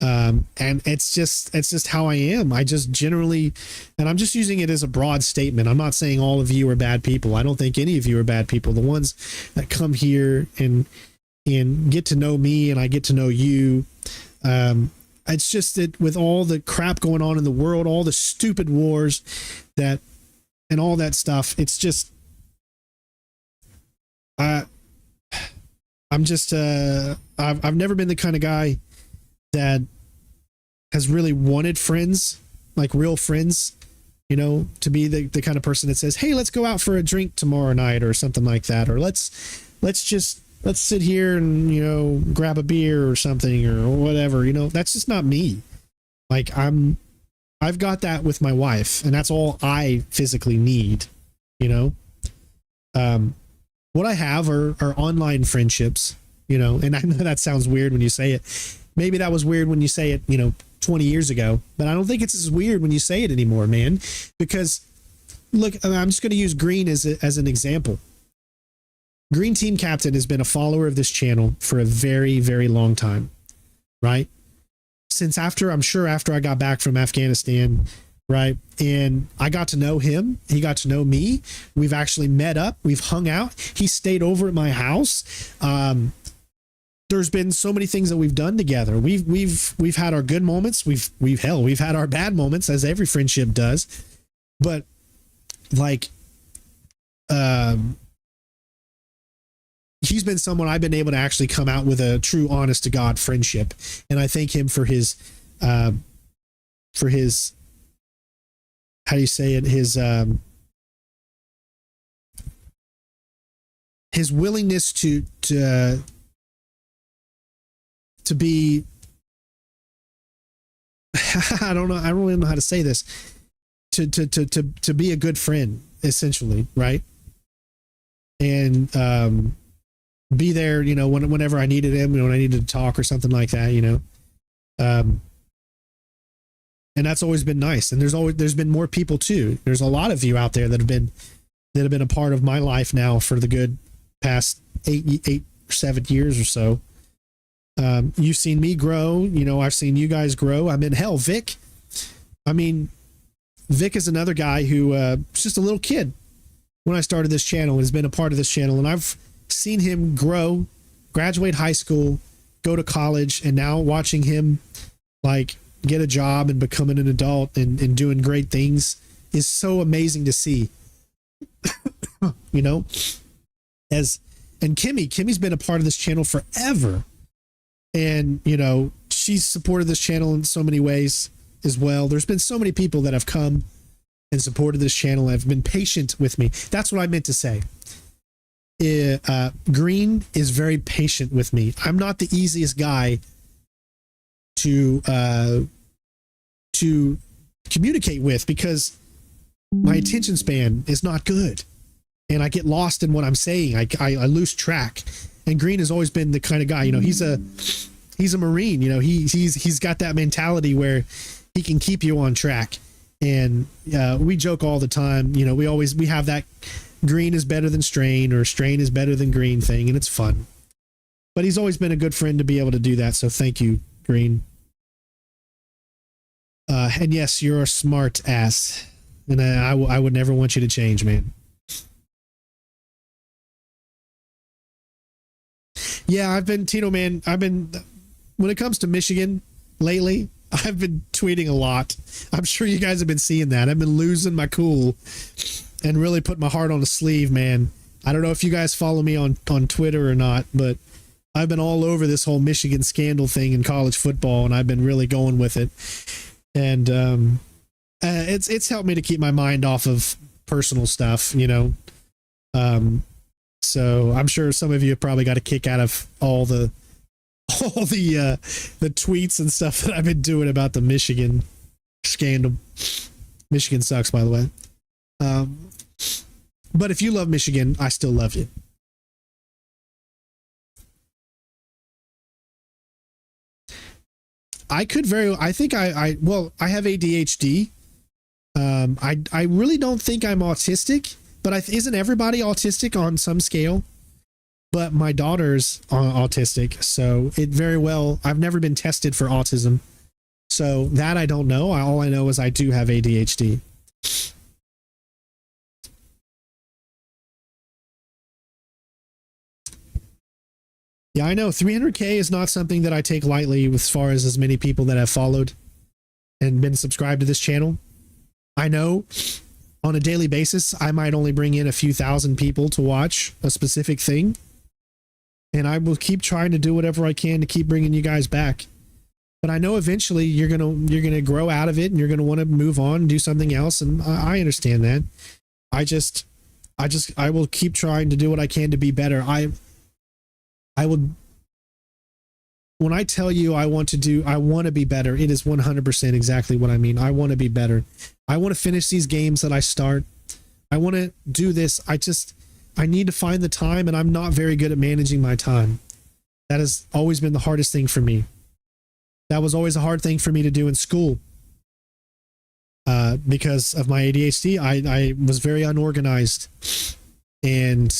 Speaker 1: And it's just how I am. I just generally, and I'm just using it as a broad statement. I'm not saying all of you are bad people. I don't think any of you are bad people. The ones that come here and get to know me and I get to know you. It's just that with all the crap going on in the world, all the stupid wars and all that stuff, it's just, I've never been the kind of guy that has really wanted friends, like real friends, you know, to be the kind of person that says, hey, let's go out for a drink tomorrow night or something like that. Or let's sit here and, you know, grab a beer or something or whatever, you know. That's just not me. Like I've got that with my wife and that's all I physically need, you know. What I have are online friendships, you know, and I know that sounds weird when you say it. Maybe that was weird when you say it, you know, 20 years ago, but I don't think it's as weird when you say it anymore, man, because look, I'm just going to use Green as an example. Green Team Captain has been a follower of this channel for a very, very long time, right? Since after I got back from Afghanistan, right? And I got to know him. He got to know me. We've actually met up. We've hung out. He stayed over at my house. There's been so many things that we've done together. We've had our good moments. We've had our bad moments, as every friendship does. But like, he's been someone I've been able to actually come out with a true, honest to God friendship. And I thank him for his, how do you say it? His willingness to be, I don't really know how to say this, to be a good friend, essentially. Right. And, be there, you know, whenever I needed him, you know, when I needed to talk or something like that, you know. And that's always been nice. And there's been more people too. There's a lot of you out there that have been a part of my life now for the good past 8 or 7 years or so. You've seen me grow, you know, I've seen you guys grow. I mean, hell, Vic is another guy who was just a little kid when I started this channel and has been a part of this channel. And I've seen him grow, graduate high school, go to college, and now watching him like get a job and becoming an adult and doing great things is so amazing to see. You know, and Kimmy's been a part of this channel forever. And, you know, she's supported this channel in so many ways as well. There's been so many people that have come and supported this channel, have been patient with me. That's what I meant to say. Green is very patient with me. I'm not the easiest guy to communicate with because my attention span is not good, and I get lost in what I'm saying. I lose track. And Green has always been the kind of guy, he's a Marine, he's got that mentality where he can keep you on track. And we joke all the time, we have that Green is better than Strain, or Strain is better than Green thing, and it's fun. But he's always been a good friend to be able to do that, so thank you, Green. And yes, you're a smart ass, and I would never want you to change, man. Yeah, Tino, man, when it comes to Michigan lately, I've been tweeting a lot. I'm sure you guys have been seeing that. I've been losing my cool and really put my heart on the sleeve, man. I don't know if you guys follow me on Twitter or not, but I've been all over this whole Michigan scandal thing in college football, and I've been really going with it. And it's helped me to keep my mind off of personal stuff, so I'm sure some of you have probably got a kick out of all the tweets and stuff that I've been doing about the Michigan scandal. Michigan sucks, by the way. But if you love Michigan, I still love you. I think I have ADHD. I really don't think I'm autistic, but isn't everybody autistic on some scale? But my daughter's autistic, so it very well, I've never been tested for autism. So that I don't know. All I know is I do have ADHD. Yeah, I know 300K is not something that I take lightly as far as many people that have followed and been subscribed to this channel. I know on a daily basis, I might only bring in a few thousand people to watch a specific thing. And I will keep trying to do whatever I can to keep bringing you guys back. But I know eventually you're gonna grow out of it, and you're gonna want to move on and do something else. And I understand that. I will keep trying to do what I can to be better. When I tell you I want to be better, it is 100% exactly what I mean. I want to be better. I want to finish these games that I start. I want to do this. I need to find the time, and I'm not very good at managing my time. That has always been the hardest thing for me. That was always a hard thing for me to do in school. Because of my ADHD, I was very unorganized. And,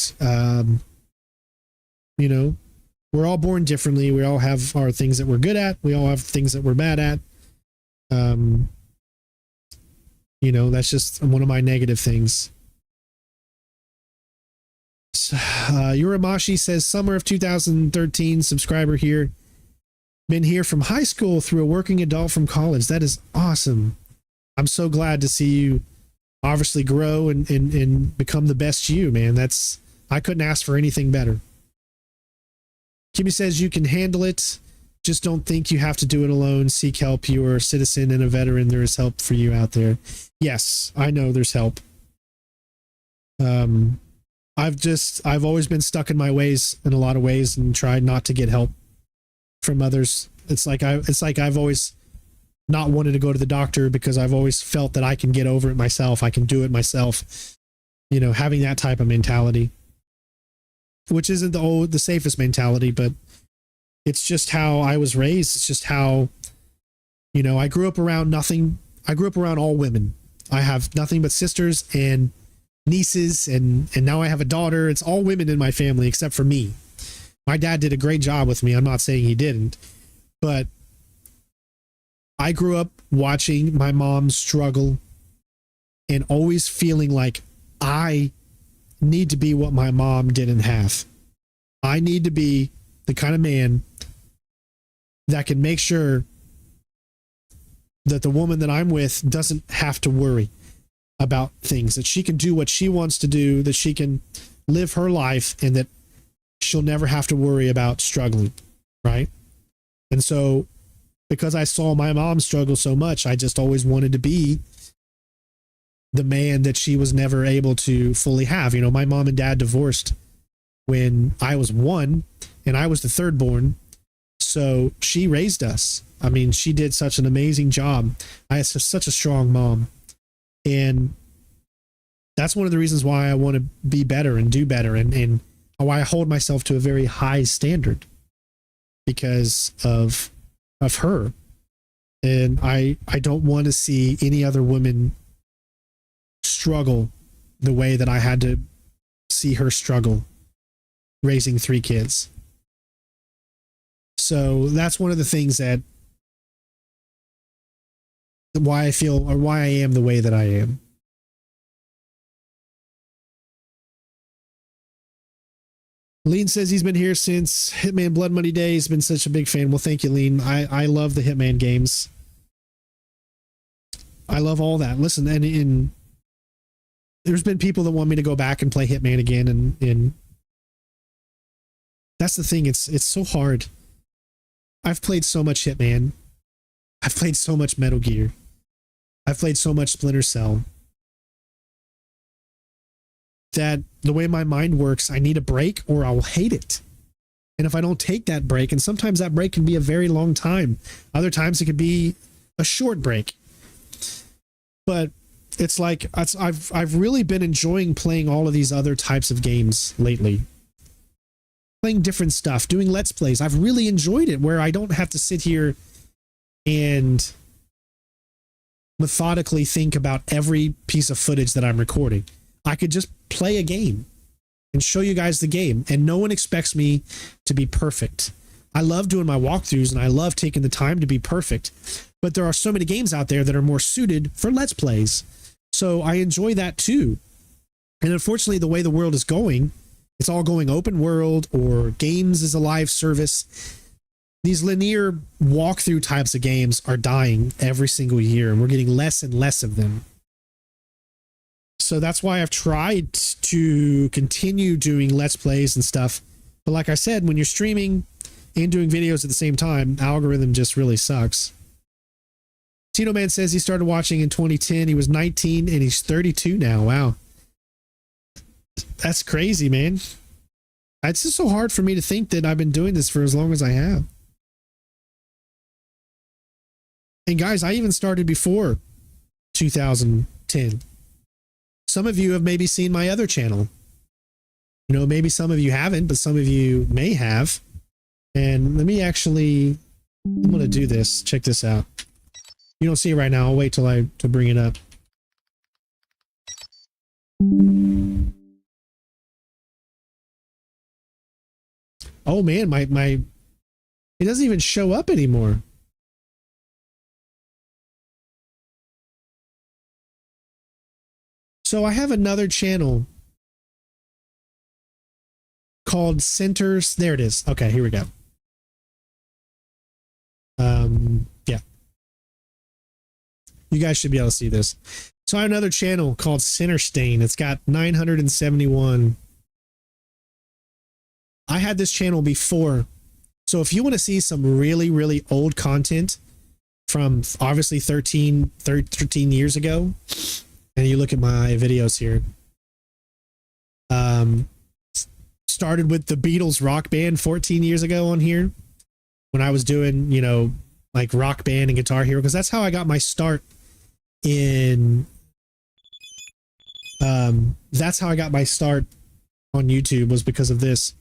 Speaker 1: we're all born differently. We all have our things that we're good at. We all have things that we're bad at. That's just one of my negative things. Uramashi says, summer of 2013, subscriber here. Been here from high school through a working adult from college. That is awesome. I'm so glad to see you obviously grow and become the best you, man. I couldn't ask for anything better. Kimmy says you can handle it. Just don't think you have to do it alone. Seek help. You are a citizen and a veteran. There is help for you out there. Yes, I know there's help. I've always been stuck in my ways in a lot of ways and tried not to get help from others. It's like I've always not wanted to go to the doctor because I've always felt that I can get over it myself. I can do it myself. Having that type of mentality, which isn't the safest mentality, but it's just how I was raised. It's just how, I grew up around nothing. I grew up around all women. I have nothing but sisters and nieces, and now I have a daughter. It's all women in my family except for me. My dad did a great job with me. I'm not saying he didn't, but I grew up watching my mom struggle and always feeling like I need to be what my mom didn't have. I need to be the kind of man that can make sure that the woman that I'm with doesn't have to worry about things, that she can do what she wants to do, that she can live her life, and that she'll never have to worry about struggling, right? And so because I saw my mom struggle so much, I just always wanted to be the man that she was never able to fully have. You know, my mom and dad divorced when I was 1 and I was the third born. So she raised us. I mean, she did such an amazing job. I had such a strong mom. And that's one of the reasons why I want to be better and do better, and why I hold myself to a very high standard, because of her. And I don't want to see any other women struggle the way that I had to see her struggle raising 3 kids. So that's one of the things that why I feel, or why I am the way that I am. Lean says he's been here since Hitman Blood Money days. Been such a big fan. Well, thank you, Lean. I love the Hitman games. I love all that. Listen, and there's been people that want me to go back and play Hitman again, and that's the thing. It's so hard. I've played so much Hitman. I've played so much Metal Gear. I've played so much Splinter Cell, that the way my mind works, I need a break or I'll hate it. And if I don't take that break, and sometimes that break can be a very long time, other times it could be a short break. But it's like I've really been enjoying playing all of these other types of games lately. Playing different stuff, doing Let's Plays. I've really enjoyed it, where I don't have to sit here and methodically think about every piece of footage that I'm recording. I could just play a game and show you guys the game, and no one expects me to be perfect. I love doing my walkthroughs, and I love taking the time to be perfect, but there are so many games out there that are more suited for Let's Plays. So I enjoy that too. And unfortunately, the way the world is going, it's all going open world or games as a live service. These linear walkthrough types of games are dying every single year, and we're getting less and less of them. So that's why I've tried to continue doing Let's Plays and stuff. But like I said, when you're streaming and doing videos at the same time, algorithm just really sucks. Tino Man says he started watching in 2010. He was 19 and he's 32 now. Wow. That's crazy, man. It's just so hard for me to think that I've been doing this for as long as I have. And guys, I even started before 2010. Some of you have maybe seen my other channel. You know, maybe some of you haven't, but some of you may have. And let me actually, I'm going to do this. Check this out. You don't see it right now. I'll wait till to bring it up. Oh man, it doesn't even show up anymore. So I have another channel called Centers. There it is. Okay, here we go. Yeah. You guys should be able to see this. So I have another channel called Center Stain. It's got 971. I had this channel before. So if you want to see some really, really old content from obviously 13 years ago, and you look at my videos here, started with the Beatles rock band 14 years ago on here, when I was doing, you know, like Rock Band and Guitar Hero, because that's how I got my start in, that's how I got my start on YouTube, was because of this.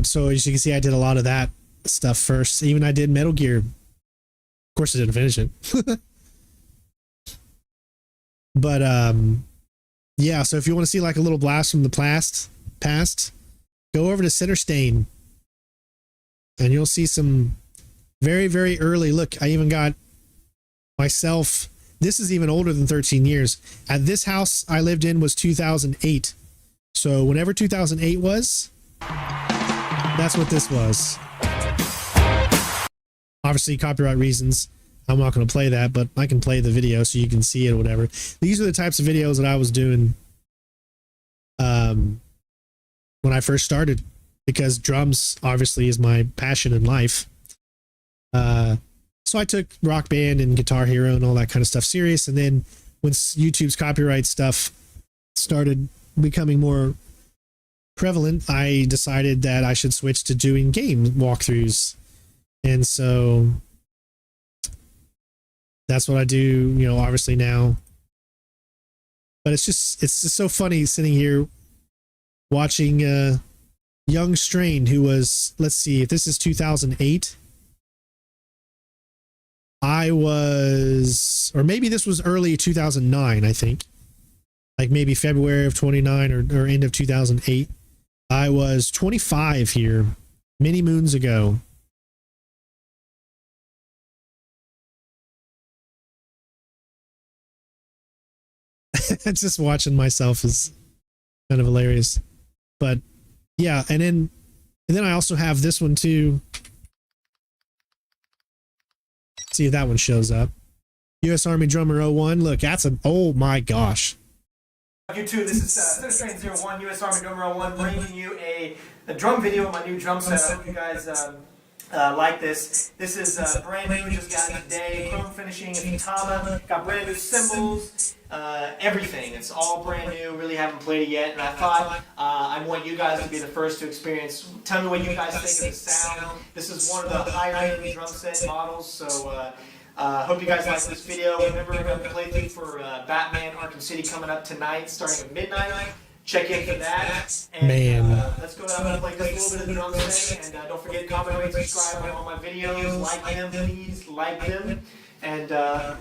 Speaker 1: So as you can see, I did a lot of that stuff first. Even I did Metal Gear. Of course I didn't finish it. But yeah, so if you want to see like a little blast from the past, go over to Center Stain and you'll see some very, very early. Look, I even got myself, this is even older than 13 years. At this house I lived in was 2008. So whenever 2008 was, that's what this was. Obviously, copyright reasons, I'm not going to play that, but I can play the video so you can see it or whatever. These are the types of videos that I was doing when I first started, because drums obviously is my passion in life. So I took Rock Band and Guitar Hero and all that kind of stuff serious, and then when YouTube's copyright stuff started becoming more prevalent, I decided that I should switch to doing game walkthroughs. And so that's what I do, you know, obviously now. But it's just so funny sitting here watching young Strain, who was, let's see, if this is 2008, I was, or maybe this was early 2009, I think, like maybe February of 29 or end of 2008. I was 25 here many moons ago. Just watching myself is kind of hilarious. But yeah, and then I also have this one too. See if that one shows up. U.S. Army Drummer 01. Look, that's a, oh my gosh.
Speaker 2: YouTube, this is Center Strain 01, U.S. Army Drummer 01, bringing you a drum video of my new drum set. I hope you guys like this. This is brand new, just got it today. Chrome finishing, Futama, got brand new cymbals, everything. It's all brand new, really haven't played it yet. And I thought I want you guys to be the first to experience. Tell me what you guys think of the sound. This is one of the higher-end drum set models, so hope you guys like this video. Remember, we're going to play through for Batman Arkham City coming up tonight, starting at midnight. Check in for that. And let's go down and play just a little bit of the drum set. And don't forget, comment, rate, subscribe on all my videos. Like them, please. Like them. And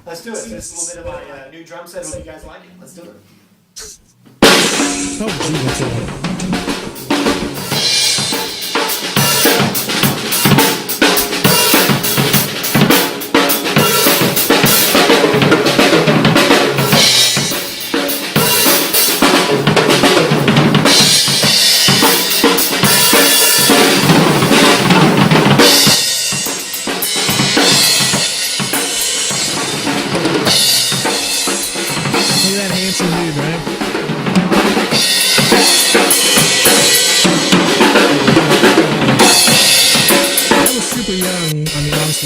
Speaker 2: let's do it. This is a little bit of my new drum set. Hope you guys like it. Let's do it.
Speaker 1: Oh,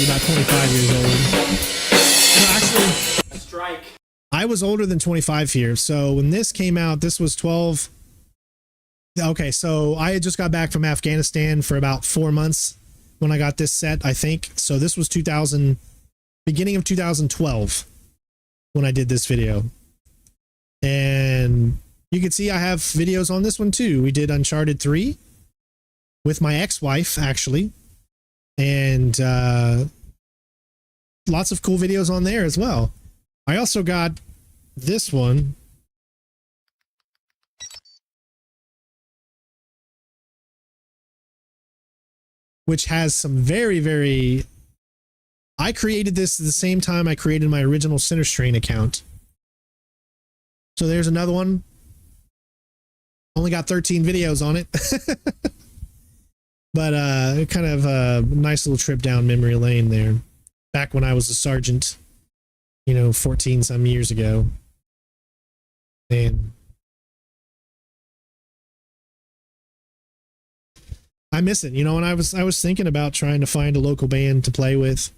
Speaker 1: about 25 years old. No, actually,
Speaker 2: strike.
Speaker 1: I was older than 25 here. So when this came out, this was 12. Okay, so I had just got back from Afghanistan for about 4 months when I got this set, I think. So this was beginning of 2012 when I did this video. And you can see I have videos on this one too. We did Uncharted 3 with my ex-wife, actually. And lots of cool videos on there as well. I also got this one. Which has some very, very... I created this at the same time I created my original Center Strain account. So there's another one. Only got 13 videos on it. But kind of a nice little trip down memory lane there. Back when I was a sergeant, you know, 14 some years ago. And I miss it, you know, and I was thinking about trying to find a local band to play with.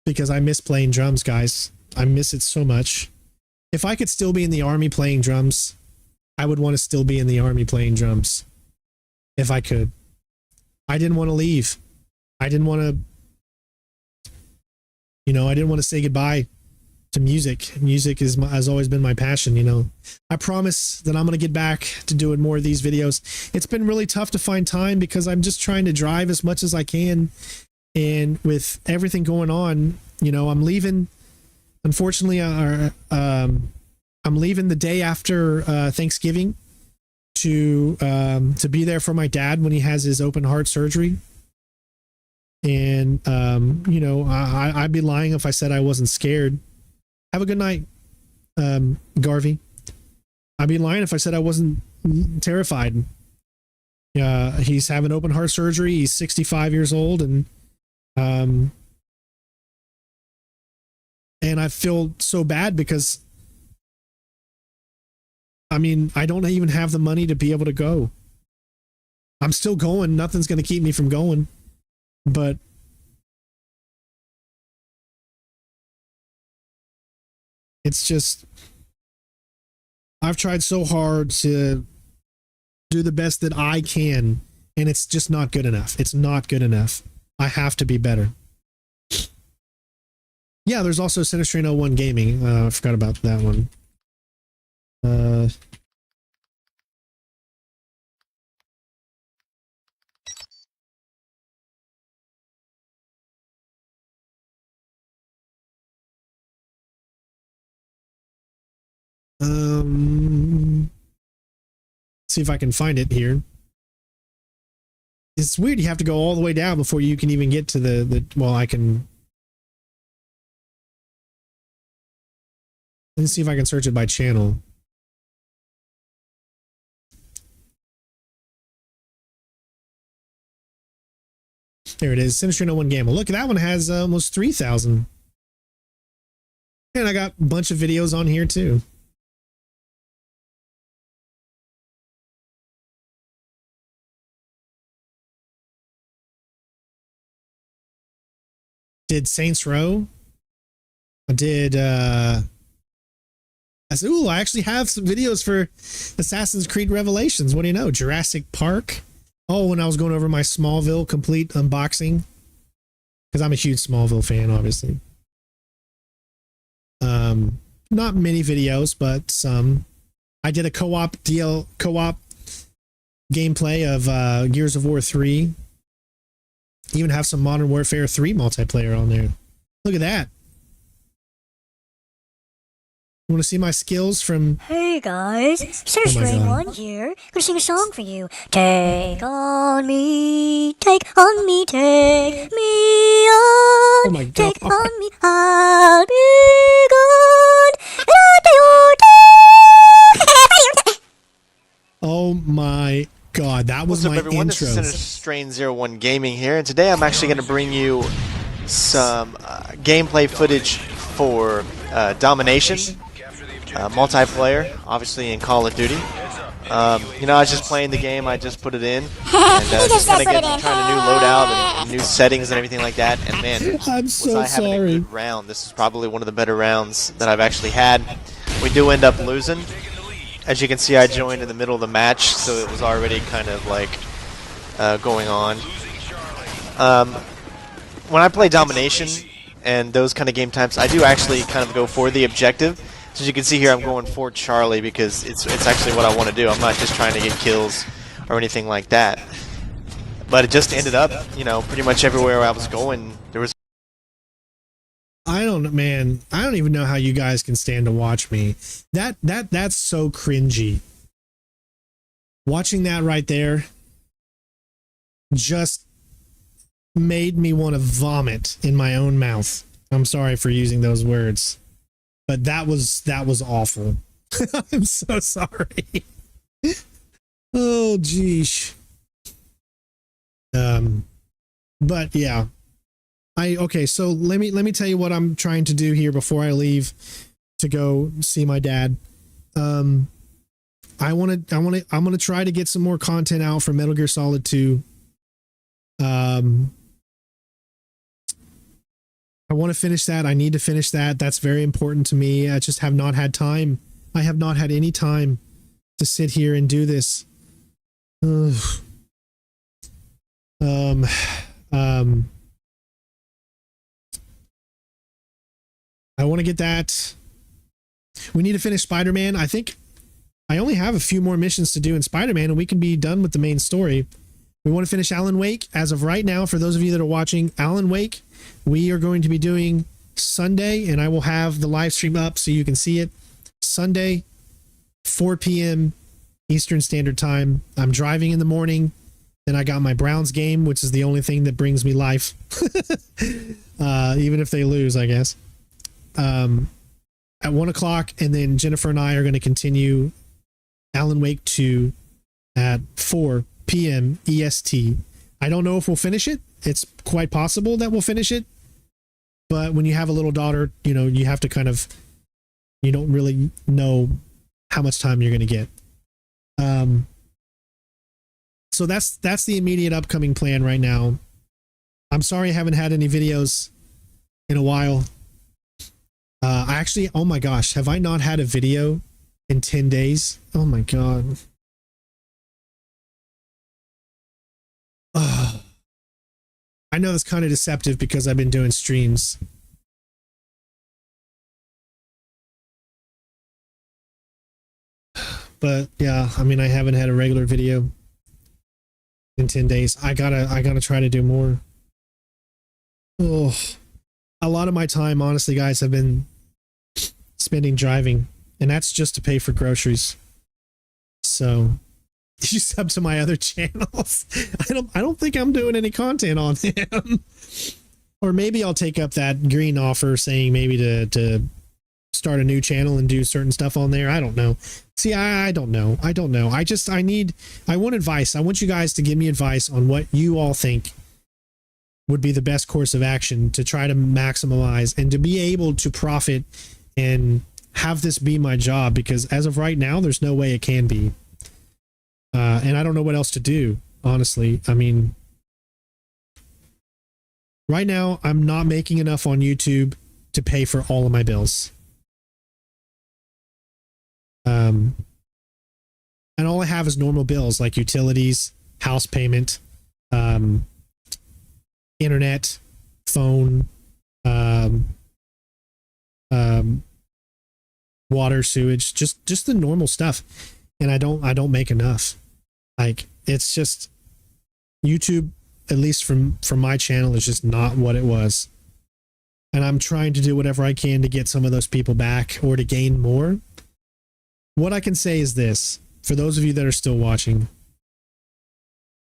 Speaker 1: Because I miss playing drums, guys. I miss it so much. If I could still be in the Army playing drums, I would want to still be in the Army playing drums. If I could. I didn't want to leave. I didn't want to, you know, I didn't want to say goodbye to music. Music has always been my passion, you know. I promise that I'm going to get back to doing more of these videos. It's been really tough to find time because I'm just trying to drive as much as I can. And with everything going on, you know, I'm leaving, unfortunately, I'm leaving the day after Thanksgiving to be there for my dad when he has his open heart surgery. And, you know, I'd be lying if I said I wasn't scared. Have a good night, Garvey. I'd be lying if I said I wasn't terrified. He's having open heart surgery. He's 65 years old. And I feel so bad because, I mean, I don't even have the money to be able to go. I'm still going. Nothing's going to keep me from going. But It's just, I've tried so hard to do the best that I can, and it's just not good enough. It's not good enough. I have to be better. Yeah, there's also Center Strain 01 Gaming. I forgot about that one. See if I can find it here. It's weird. You have to go all the way down before you can even get to the well, I can. Let's see if I can search it by channel. There it is. Sinister No One Gamble. Look, that one has almost 3,000. And I got a bunch of videos on here too. Did Saints Row. I did I said, ooh, I actually have some videos for Assassin's Creed Revelations. What do you know? Jurassic Park. Oh, when I was going over my Smallville complete unboxing. Because I'm a huge Smallville fan, obviously. Not many videos, but some. I did a co-op gameplay of Gears of War 3. Even have some Modern Warfare 3 multiplayer on there. Look at that. You want to see my skills from...
Speaker 3: Hey guys, Sir String One here. Gonna sing a song for you. Take on me, take on me, take me on.
Speaker 1: Oh my God.
Speaker 3: Take on me, I'll be gone.
Speaker 1: Oh my God, that was my
Speaker 4: everyone?
Speaker 1: intro.
Speaker 4: This is Strain 01 Gaming here, and today I'm actually going to bring you some gameplay footage for Domination. Multiplayer, obviously in Call of Duty. You know, I was just playing the game, I just put it in, and just kind of trying a new loadout and new settings and everything like that. And man,
Speaker 1: I'm so
Speaker 4: was I having
Speaker 1: sorry.
Speaker 4: a good round. This is probably one of the better rounds that I've actually had. We do end up losing. As you can see, I joined in the middle of the match, so it was already kind of like going on. When I play Domination and those kind of game types, I do actually kind of go for the objective. So as you can see here, I'm going for Charlie because it's actually what I want to do. I'm not just trying to get kills or anything like that. But it just ended up, you know, pretty much everywhere I was going, there was...
Speaker 1: I don't, man. I don't even know how you guys can stand to watch me. That's so cringy. Watching that right there just made me want to vomit in my own mouth. I'm sorry for using those words. But that was awful. I'm so sorry. Oh, geesh. But yeah. Okay, so let me tell you what I'm trying to do here before I leave to go see my dad. I'm gonna try to get some more content out for Metal Gear Solid 2. I want to finish that. I need to finish that. That's very important to me. I just have not had time. I have not had any time to sit here and do this. I want to get that. We need to finish Spider-Man. I think I only have a few more missions to do in Spider-Man and we can be done with the main story. We want to finish Alan Wake. As of right now, for those of you that are watching, Alan Wake, we are going to be doing Sunday, and I will have the live stream up so you can see it. Sunday, 4 p.m. Eastern Standard Time. I'm driving in the morning. Then I got my Browns game, which is the only thing that brings me life. Even if they lose, I guess. At 1 o'clock, and then Jennifer and I are going to continue Alan Wake 2 at 4 p.m. EST. I don't know if we'll finish it. It's quite possible that we'll finish it. But when you have a little daughter, you know, you have to kind of, you don't really know how much time you're going to get. So that's the immediate upcoming plan right now. I'm sorry I haven't had any videos in a while. I Actually, oh my gosh, have I not had a video in 10 days? Oh my God. Oh. I know it's kind of deceptive because I've been doing streams. But yeah, I mean, I haven't had a regular video in 10 days. I gotta try to do more. Oh, a lot of my time, honestly, guys, have been spending driving, and that's just to pay for groceries. So you sub to my other channels. I don't think I'm doing any content on them. Or maybe I'll take up that green offer saying maybe to start a new channel and do certain stuff on there. I don't know. See, I don't know. I want advice. I want you guys to give me advice on what you all think would be the best course of action to try to maximize and to be able to profit and have this be my job, because as of right now, there's no way it can be. And I don't know what else to do, honestly. I mean, right now, I'm not making enough on YouTube to pay for all of my bills. And all I have is normal bills like utilities, house payment, internet, phone, water, sewage, just the normal stuff. And I don't make enough. Like, it's just YouTube, at least from my channel, is just not what it was. And I'm trying to do whatever I can to get some of those people back or to gain more. What I can say is this, for those of you that are still watching,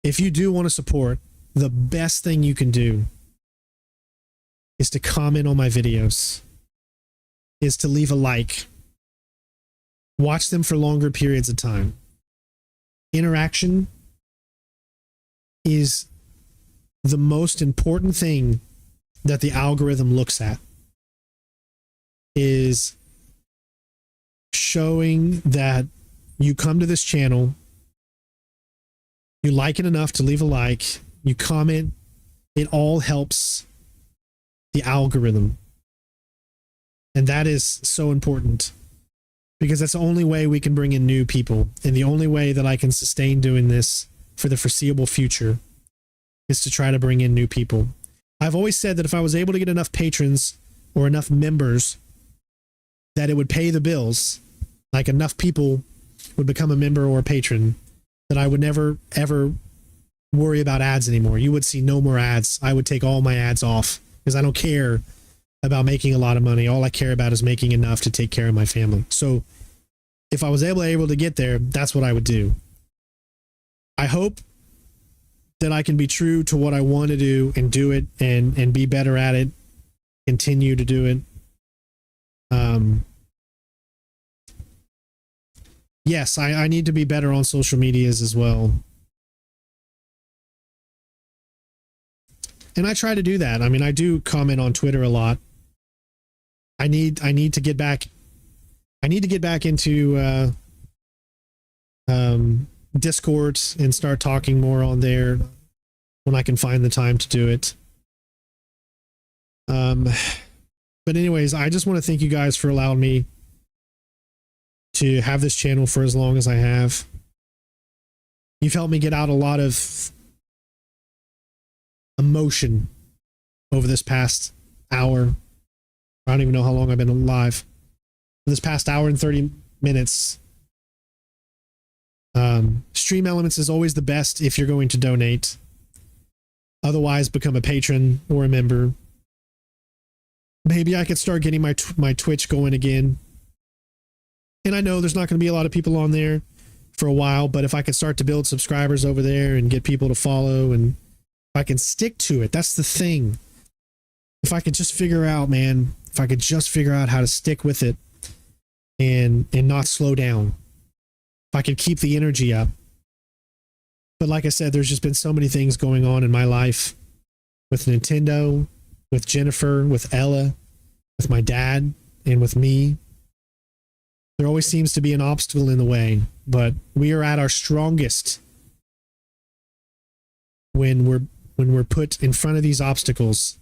Speaker 1: if you do want to support, the best thing you can do is to comment on my videos, is to leave a like, watch them for longer periods of time. Interaction is the most important thing that the algorithm looks at, is showing that you come to this channel, you like it enough to leave a like, you comment. It all helps the algorithm. And that is so important, because that's the only way we can bring in new people. And the only way that I can sustain doing this for the foreseeable future is to try to bring in new people. I've always said that if I was able to get enough patrons or enough members that it would pay the bills, like enough people would become a member or a patron, that I would never, ever worry about ads anymore. You would see no more ads. I would take all my ads off because I don't care about making a lot of money. All I care about is making enough to take care of my family. So if I was able to get there, that's what I would do. I hope that I can be true to what I want to do and do it and be better at it, continue to do it. Yes, I need to be better on social medias as well. And I try to do that. I mean, I do comment on Twitter a lot. I need to get back. I need to get back into Discord and start talking more on there when I can find the time to do it. But anyways, I just want to thank you guys for allowing me to have this channel for as long as I have. You've helped me get out a lot of emotion over this past hour. I don't even know how long I've been alive. This past hour and 30 minutes. Stream Elements is always the best if you're going to donate. Otherwise, become a patron or a member. Maybe I could start getting my Twitch going again. And I know there's not going to be a lot of people on there for a while, but if I could start to build subscribers over there and get people to follow, and if I can stick to it, that's the thing. If I could just figure out, man, if I could just figure out how to stick with it and not slow down. If I could keep the energy up. But like I said, there's just been so many things going on in my life with Nintendo, with Jennifer, with Ella, with my dad, and with me. There always seems to be an obstacle in the way, but we are at our strongest when we're put in front of these obstacles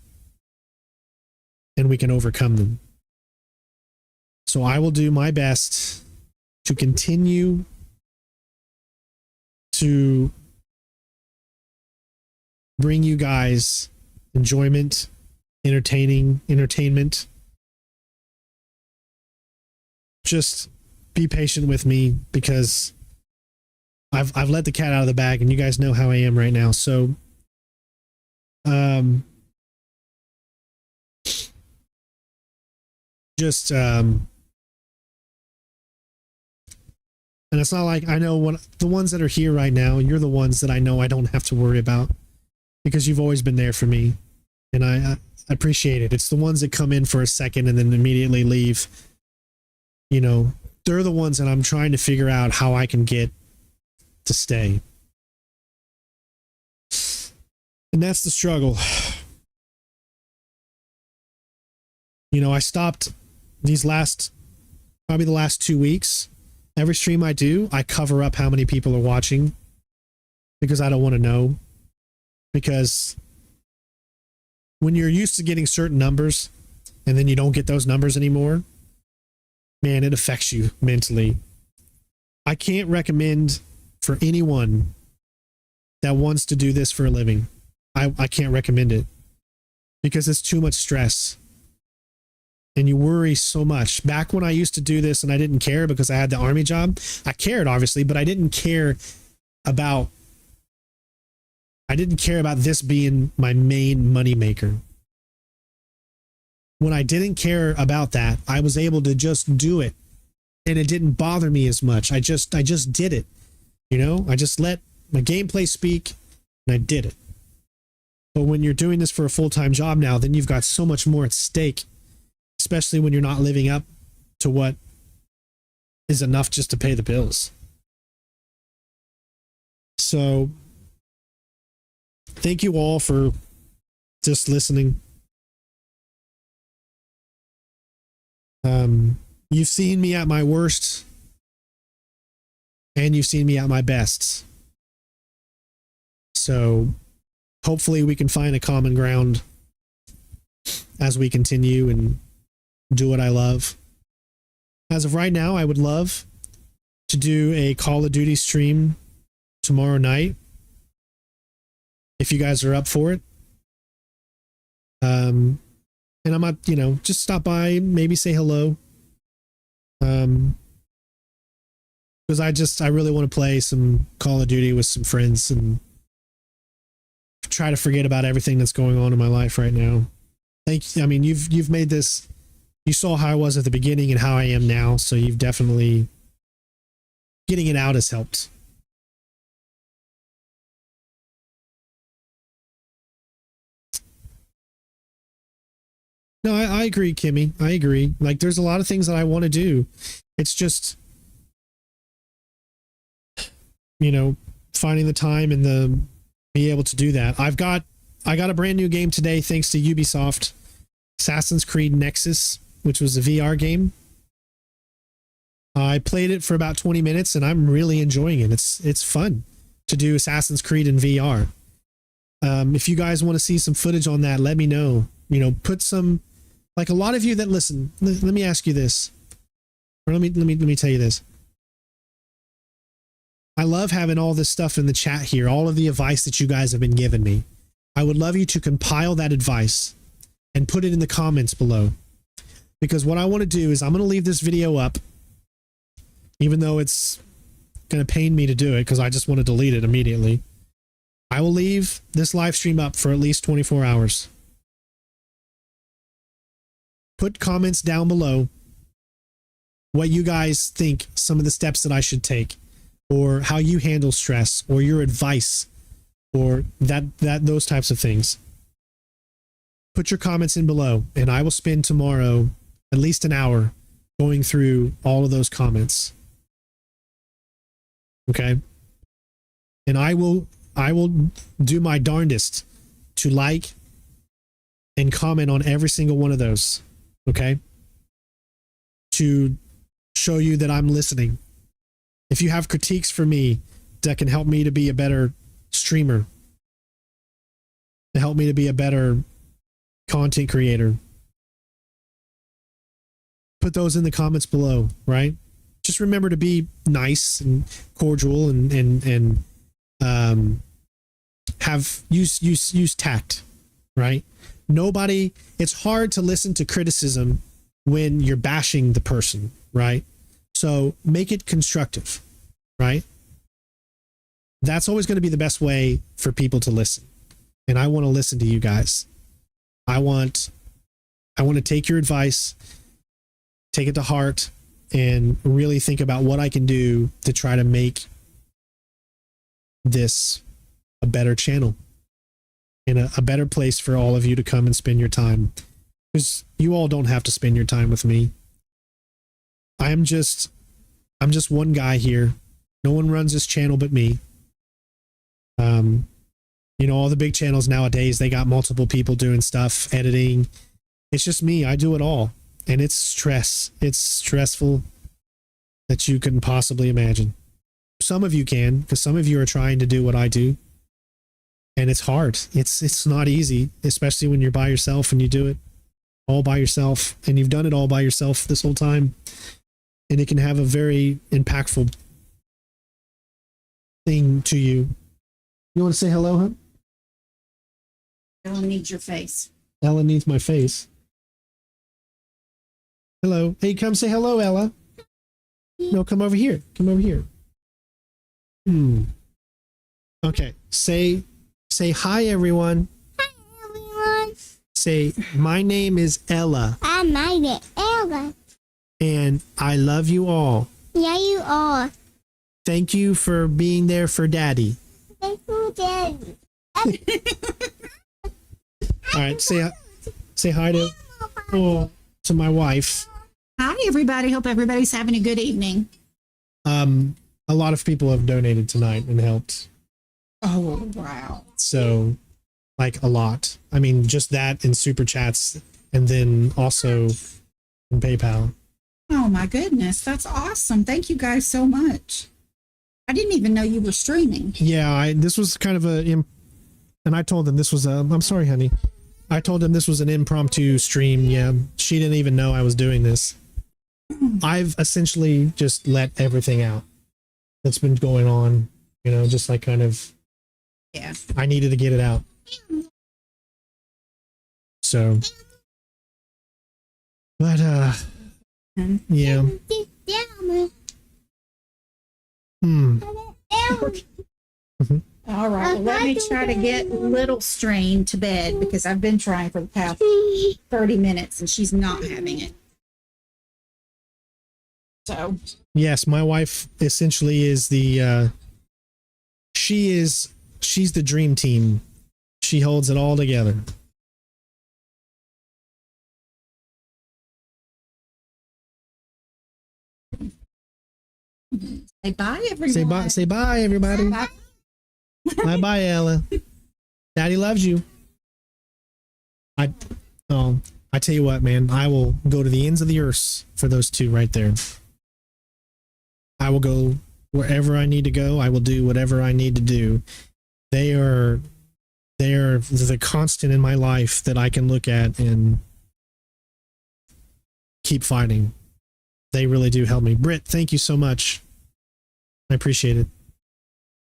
Speaker 1: and we can overcome them. So I will do my best to continue to bring you guys enjoyment, entertainment. Just be patient with me because I've let the cat out of the bag and you guys know how I am right now. So and it's not like I know what the ones that are here right now, you're the ones that I know I don't have to worry about because you've always been there for me. And I appreciate it. It's the ones that come in for a second and then immediately leave. You know, they're the ones that I'm trying to figure out how I can get to stay. And that's the struggle. You know, I stopped probably the last 2 weeks. Every stream I do, I cover up how many people are watching because I don't want to know. Because when you're used to getting certain numbers and then you don't get those numbers anymore, man, it affects you mentally. I can't recommend for anyone that wants to do this for a living. I can't recommend it because it's too much stress. And you worry so much. Back when I used to do this and I didn't care because I had the army job, I cared obviously, but I didn't care about this being my main money maker. When I didn't care about that, I was able to just do it and it didn't bother me as much. I just did it. You know, I just let my gameplay speak and I did it. But when you're doing this for a full-time job now, then you've got so much more at stake. Especially when you're not living up to what is enough just to pay the bills. So, thank you all for just listening. You've seen me at my worst, and you've seen me at my best. So, hopefully we can find a common ground as we continue and do what I love. As of right now, I would love to do a Call of Duty stream tomorrow night. If you guys are up for it. And I might, just stop by, maybe say hello. Because I really want to play some Call of Duty with some friends and try to forget about everything that's going on in my life right now. Thank you. I mean, you've made this. You saw how I was at the beginning and how I am now, so you've definitely getting it out has helped. No, I agree, Kimmy. I agree. Like, there's a lot of things that I want to do. It's just, finding the time and be able to do that. I got a brand new game today, thanks to Ubisoft, Assassin's Creed Nexus, which was a VR game. I played it for about 20 minutes and I'm really enjoying it. It's fun to do Assassin's Creed in VR. If you guys want to see some footage on that, let me know. Put some, like a lot of you that listen, let me ask you this. Or let me tell you this. I love having all this stuff in the chat here, all of the advice that you guys have been giving me. I would love you to compile that advice and put it in the comments below. Because what I want to do is I'm going to leave this video up, even though it's going to pain me to do it because I just want to delete it immediately. I will leave this live stream up for at least 24 hours. Put comments down below what you guys think some of the steps that I should take, or how you handle stress, or your advice, or those types of things. Put your comments in below, and I will spend tomorrow at least an hour going through all of those comments. Okay? And I will do my darndest to like and comment on every single one of those. Okay? To show you that I'm listening. If you have critiques for me that can help me to be a better streamer, to help me to be a better content creator, put those in the comments below, right? Just remember to be nice and cordial and have use tact, right? Nobody, it's hard to listen to criticism when you're bashing the person, right? So make it constructive, right? That's always going to be the best way for people to listen. And I want to listen to you guys. I want to take your advice, take it to heart, and really think about what I can do to try to make this a better channel and a better place for all of you to come and spend your time. Because you all don't have to spend your time with me. I'm just one guy here. No one runs this channel but me. You know, all the big channels nowadays, they got multiple people doing stuff, editing. It's just me. I do it all. And it's stress. It's stressful that you couldn't possibly imagine. Some of you can, because some of you are trying to do what I do. And it's hard. It's not easy, especially when you're by yourself and you do it all by yourself. And you've done it all by yourself this whole time. And it can have a very impactful thing to you. You want to say hello, huh?
Speaker 5: Ellen needs your face.
Speaker 1: Ella needs my face. Hello. Hey, come say hello, Ella. No, come over here. Come over here. Okay. Say hi, everyone.
Speaker 6: Hi, everyone.
Speaker 1: Say, my name is Ella.
Speaker 6: My name is Ella.
Speaker 1: And I love you all.
Speaker 6: Yeah, you are.
Speaker 1: Thank you for being there for Daddy.
Speaker 6: Thank you, Daddy.
Speaker 1: All right. Say hi to my wife.
Speaker 5: Hi, everybody. Hope everybody's having a good evening.
Speaker 1: A lot of people have donated tonight and helped.
Speaker 5: Oh, wow.
Speaker 1: So, like, a lot. I mean, just that in super chats, and then also in PayPal.
Speaker 5: Oh, my goodness. That's awesome. Thank you guys so much. I didn't even know you were streaming.
Speaker 1: Yeah, this was kind of and I told them this was I'm sorry, honey. I told them this was an impromptu stream. Yeah, she didn't even know I was doing this. I've essentially just let everything out that's been going on, you know, just like kind of,
Speaker 5: Yeah.
Speaker 1: I needed to get it out. So, but, yeah.
Speaker 5: All right. Well, let me try to get little Strain to bed because I've been trying for the past 30 minutes and she's not having it. So,
Speaker 1: Yes, my wife essentially is she's the dream team. She holds it all together.
Speaker 5: say bye, everyone.
Speaker 1: Say bye, everybody.
Speaker 5: Bye.
Speaker 1: Bye, Ella. Daddy loves you. I tell you what, man, I will go to the ends of the earth for those two right there. I will go wherever I need to go. I will do whatever I need to do. They are the constant in my life that I can look at and keep fighting. They really do help me. Britt, thank you so much. I appreciate it.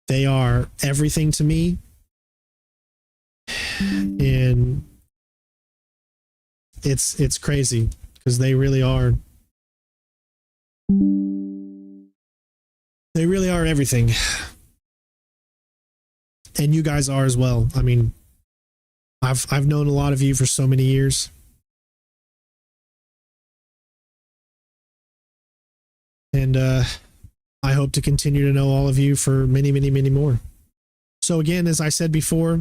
Speaker 1: They are everything to me. And it's crazy because they really are. They really are everything. And you guys are as well. I mean, I've known a lot of you for so many years. And I hope to continue to know all of you for many, many, many more. So again, as I said before,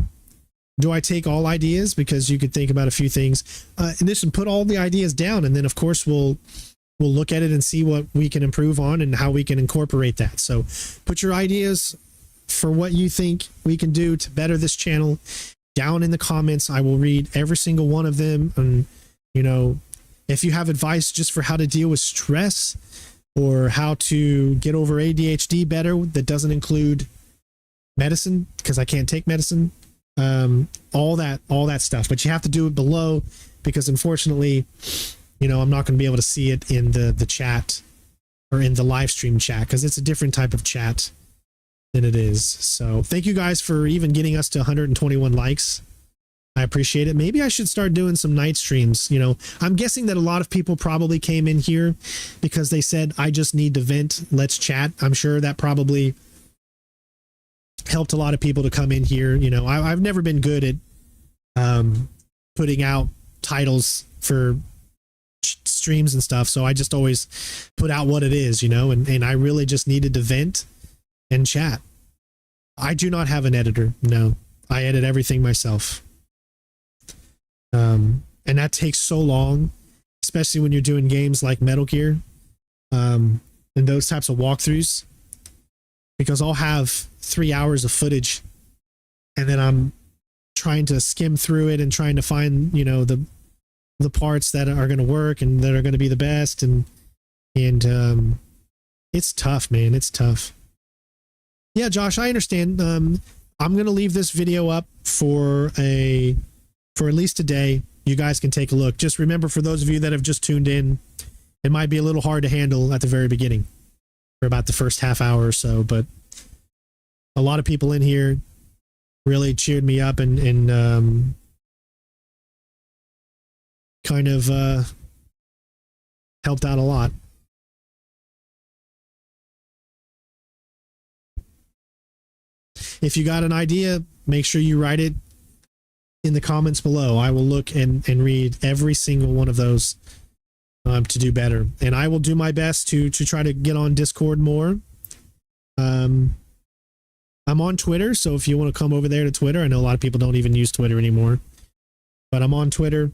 Speaker 1: do I take all ideas? Because you could think about a few things. In addition, put all the ideas down, and then of course we'll look at it and see what we can improve on and how we can incorporate that. So put your ideas for what you think we can do to better this channel down in the comments. I will read every single one of them. And, you know, if you have advice just for how to deal with stress or how to get over ADHD better, that doesn't include medicine, because I can't take medicine, all that stuff, but you have to do it below, because unfortunately You know, I'm not going to be able to see it in the chat or in the live stream chat because it's a different type of chat than it is. So thank you guys for even getting us to 121 likes. I appreciate it. Maybe I should start doing some night streams. You know, I'm guessing that a lot of people probably came in here because they said, I just need to vent. Let's chat. I'm sure that probably helped a lot of people to come in here. You know, I've never been good at putting out titles for streams and stuff. So I just always put out what it is, you know, and I really just needed to vent and chat. I do not have an editor. No, I edit everything myself. And that takes so long, especially when you're doing games like Metal Gear, and those types of walkthroughs, because I'll have 3 hours of footage and then I'm trying to skim through it and trying to find, you know, the parts that are going to work and that are going to be the best. And it's tough, man. It's tough. Yeah, Josh, I understand. I'm going to leave this video up for at least a day. You guys can take a look. Just remember, for those of you that have just tuned in, it might be a little hard to handle at the very beginning for about the first half hour or so, but a lot of people in here really cheered me up and kind of helped out a lot. If you got an idea, make sure you write it in the comments below. I will look and read every single one of those to do better. And I will do my best to try to get on Discord more. I'm on Twitter, so if you want to come over there to Twitter, I know a lot of people don't even use Twitter anymore, but I'm on Twitter.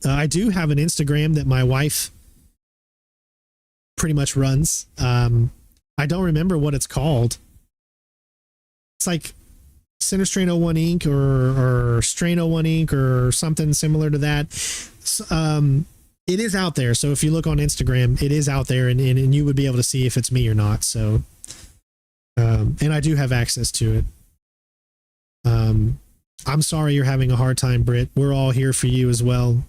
Speaker 1: I do have an Instagram that my wife pretty much runs. I don't remember what it's called. It's like Center Strain 01 Inc. or Strain 01 Inc. or something similar to that. It is out there. So if you look on Instagram, it is out there, and you would be able to see if it's me or not. So, and I do have access to it. I'm sorry you're having a hard time, Britt. We're all here for you as well.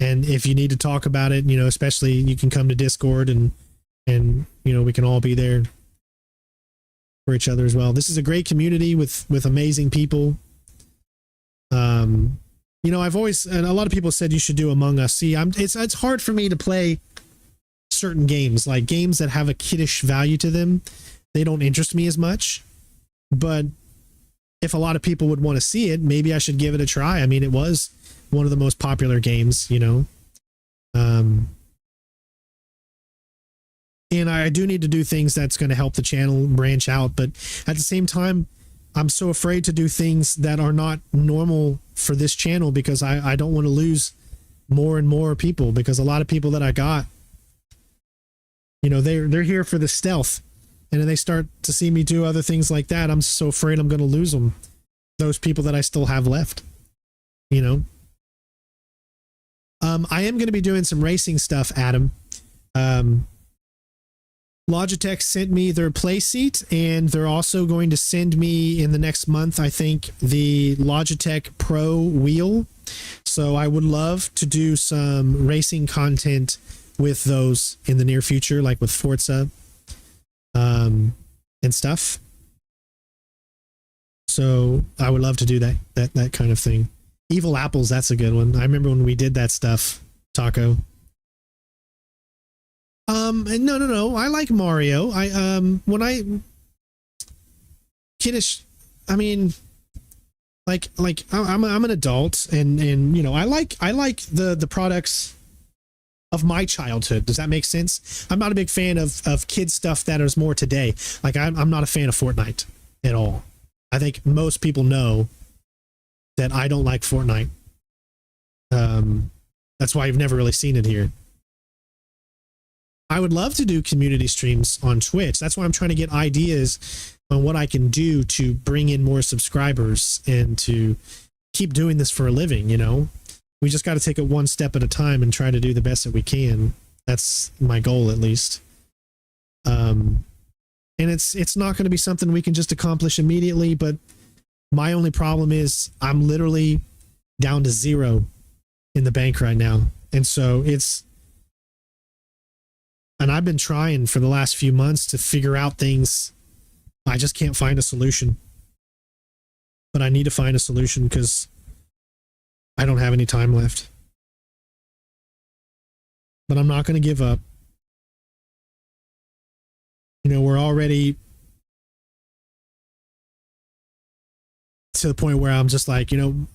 Speaker 1: And if you need to talk about it, you know, especially you can come to Discord and you know, we can all be there for each other as well. This is a great community with amazing people. You know, I've always, and a lot of people said you should do Among Us. See, it's hard for me to play certain games, like games that have a kiddish value to them. They don't interest me as much. But if a lot of people would want to see it, maybe I should give it a try. I mean, it was one of the most popular games, you know. And I do need to do things that's going to help the channel branch out. But at the same time, I'm so afraid to do things that are not normal for this channel because I don't want to lose more and more people, because a lot of people that I got, you know, they're here for the stealth. And then they start to see me do other things like that. I'm so afraid I'm going to lose them. Those people that I still have left, you know. I am going to be doing some racing stuff, Adam. Logitech sent me their play seat, and they're also going to send me in the next month, I think, the Logitech Pro wheel. So I would love to do some racing content with those in the near future, like with Forza and stuff. So I would love to do that kind of thing. Evil Apples, that's a good one. I remember when we did that stuff, Taco. No. I like Mario. Kiddish. I mean, like I'm an adult, and you know, I like the products of my childhood. Does that make sense? I'm not a big fan of kid stuff that is more today. Like I'm not a fan of Fortnite at all. I think most people know that I don't like Fortnite. That's why you've never really seen it here. I would love to do community streams on Twitch. That's why I'm trying to get ideas on what I can do to bring in more subscribers and to keep doing this for a living, you know? We just got to take it one step at a time and try to do the best that we can. That's my goal, at least. And it's not going to be something we can just accomplish immediately, but my only problem is I'm literally down to 0 in the bank right now. And so and I've been trying for the last few months to figure out things. I just can't find a solution. But I need to find a solution because I don't have any time left. But I'm not going to give up. You know, we're already to the point where I'm just like, you know,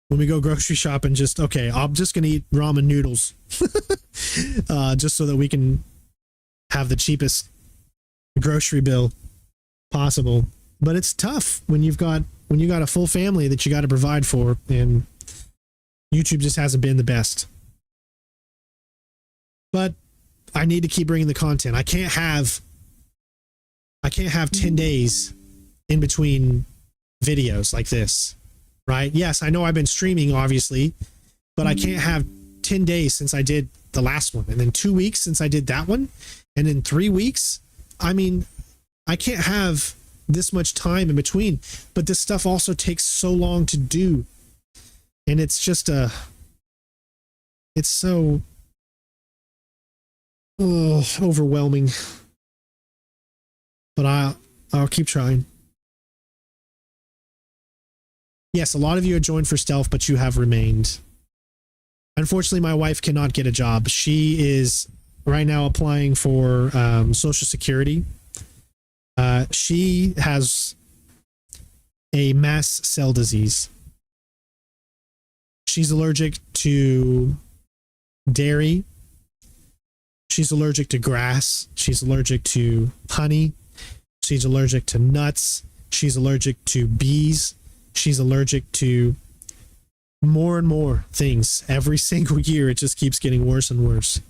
Speaker 1: when we go grocery shopping, just, okay, I'm just going to eat ramen noodles just so that we can have the cheapest grocery bill possible. But it's tough when you got a full family that you got to provide for, and YouTube just hasn't been the best. But I need to keep bringing the content. I can't have 10 days in between videos like this, right? Yes, I know I've been streaming, obviously, but I can't have 10 days since I did the last one, and then 2 weeks since I did that one, and then 3 weeks. I mean, I can't have this much time in between, but this stuff also takes so long to do. And it's just it's so overwhelming. But I'll keep trying. Yes, a lot of you had joined for stealth, but you have remained. Unfortunately, my wife cannot get a job. She is right now applying for Social Security. She has a mast cell disease. She's allergic to dairy. She's allergic to grass. She's allergic to honey. She's allergic to nuts. She's allergic to bees. She's allergic to more and more things. Every single year, it just keeps getting worse and worse.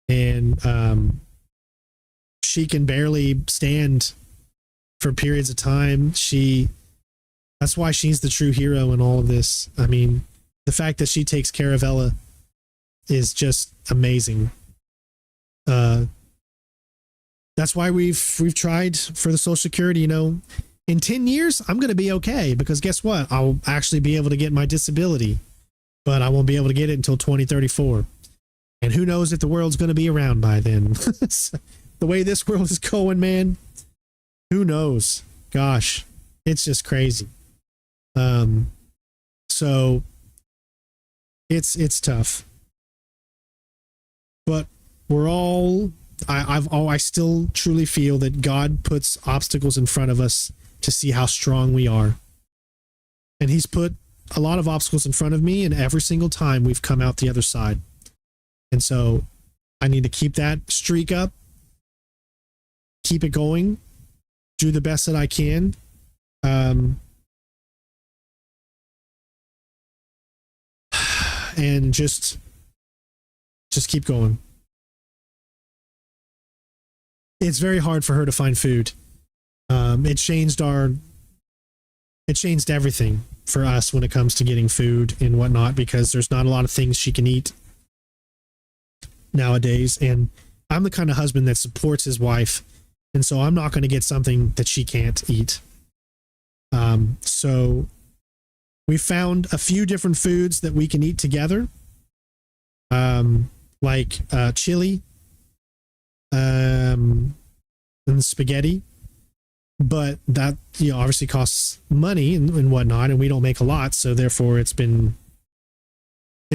Speaker 1: And she can barely stand for periods of time. That's why she's the true hero in all of this. I mean, the fact that she takes care of Ella is just amazing. That's why we've tried for the Social Security. You know, in 10 years, I'm going to be okay, because guess what? I'll actually be able to get my disability, but I won't be able to get it until 2034. And who knows if the world's going to be around by then. The way this world is going, man, who knows? Gosh, it's just crazy. So it's tough, but we're all, I still truly feel that God puts obstacles in front of us to see how strong we are. And he's put a lot of obstacles in front of me, and every single time we've come out the other side. And so I need to keep that streak up, keep it going, do the best that I can. And just keep going. It's very hard for her to find food. It changed everything for us when it comes to getting food and whatnot, because there's not a lot of things she can eat nowadays. And I'm the kind of husband that supports his wife, and so I'm not going to get something that she can't eat. So we found a few different foods that we can eat together, like chili, and spaghetti. But that, you know, obviously costs money and whatnot, and we don't make a lot, so therefore it's been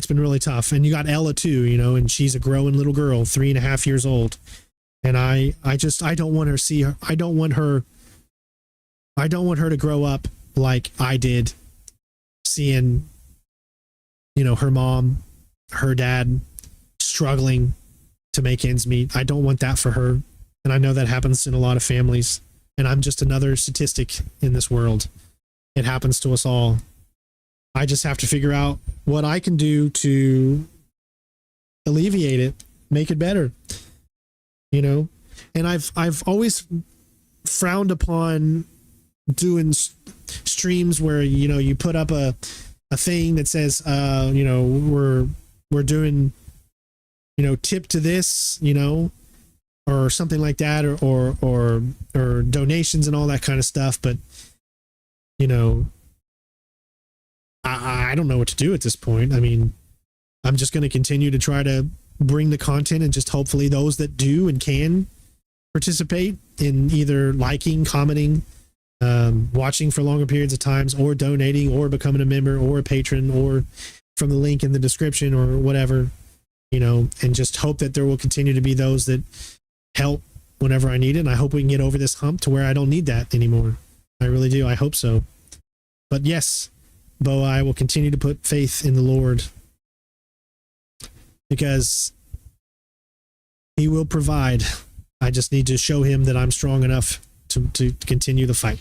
Speaker 1: really tough. And you got Ella too, you know, and she's a growing little girl, 3.5 years old. And I don't want her I don't want her to grow up like I did, seeing, you know, her mom, her dad struggling to make ends meet. I don't want that for her. And I know that happens in a lot of families. And I'm just another statistic in this world. It happens to us all. I just have to figure out what I can do to alleviate it, make it better. You know, and I've always frowned upon doing streams where, you know, you put up a thing that says, you know, we're doing, you know, tip to this, you know, or something like that, or donations and all that kind of stuff. But, you know, I don't know what to do at this point. I mean, I'm just going to continue to try to bring the content, and just hopefully those that do and can participate in either liking, commenting, watching for longer periods of times, or donating, or becoming a member, or a patron, or from the link in the description, or whatever, and just hope that there will continue to be those that help whenever I need it. And I hope we can get over this hump to where I don't need that anymore. I really do. I hope so. But yes, Bo, I will continue to put faith in the Lord, because he will provide. I just need to show him that I'm strong enough to continue the fight.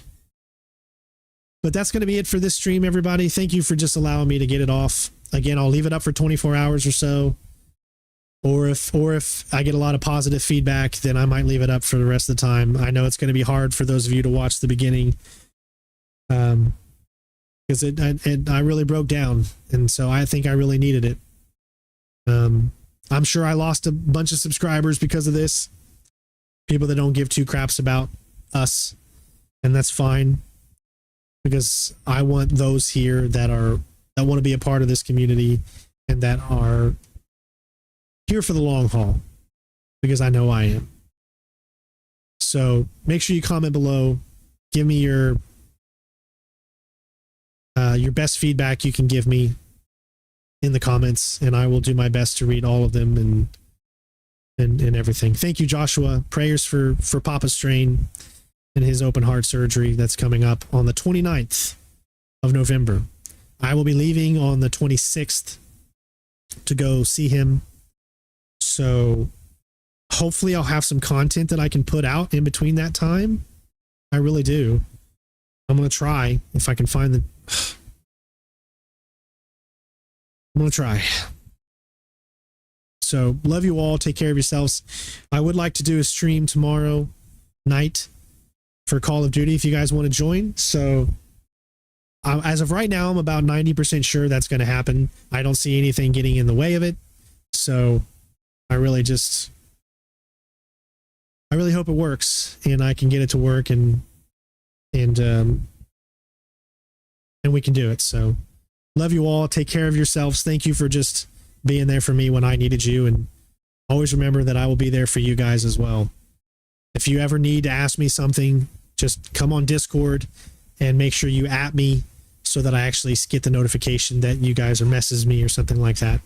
Speaker 1: But that's going to be it for this stream, everybody. Thank you for just allowing me to get it off. Again, I'll leave it up for 24 hours or so. Or if I get a lot of positive feedback, then I might leave it up for the rest of the time. I know it's going to be hard for those of you to watch the beginning, because I really broke down, and so I think I really needed it. I'm sure I lost a bunch of subscribers because of this. People that don't give two craps about us, and that's fine, because I want those here that want to be a part of this community and that are here for the long haul, because I know I am. So make sure you comment below. Give me your best feedback you can give me in the comments, and I will do my best to read all of them and everything. Thank you, Joshua. Prayers for Papa Strain and his open heart surgery that's coming up on the 29th of November. I will be leaving on the 26th to go see him. So hopefully I'll have some content that I can put out in between that time. I really do. I'm going to try if I can find I'm going to try. So love you all. Take care of yourselves. I would like to do a stream tomorrow night for Call of Duty if you guys want to join. So as of right now, I'm about 90% sure that's going to happen. I don't see anything getting in the way of it. So I really hope it works, and I can get it to work, and we can do it. So love you all. Take care of yourselves. Thank you for just being there for me when I needed you, and always remember that I will be there for you guys as well. If you ever need to ask me something, just come on Discord and make sure you @, me so that I actually get the notification that you guys are messaging me or something like that.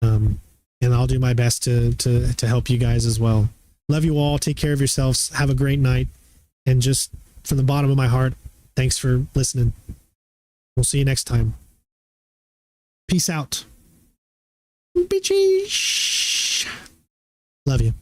Speaker 1: And I'll do my best to help you guys as well. Love you all. Take care of yourselves. Have a great night. And just from the bottom of my heart, thanks for listening. We'll see you next time. Peace out. Bitches. Love you.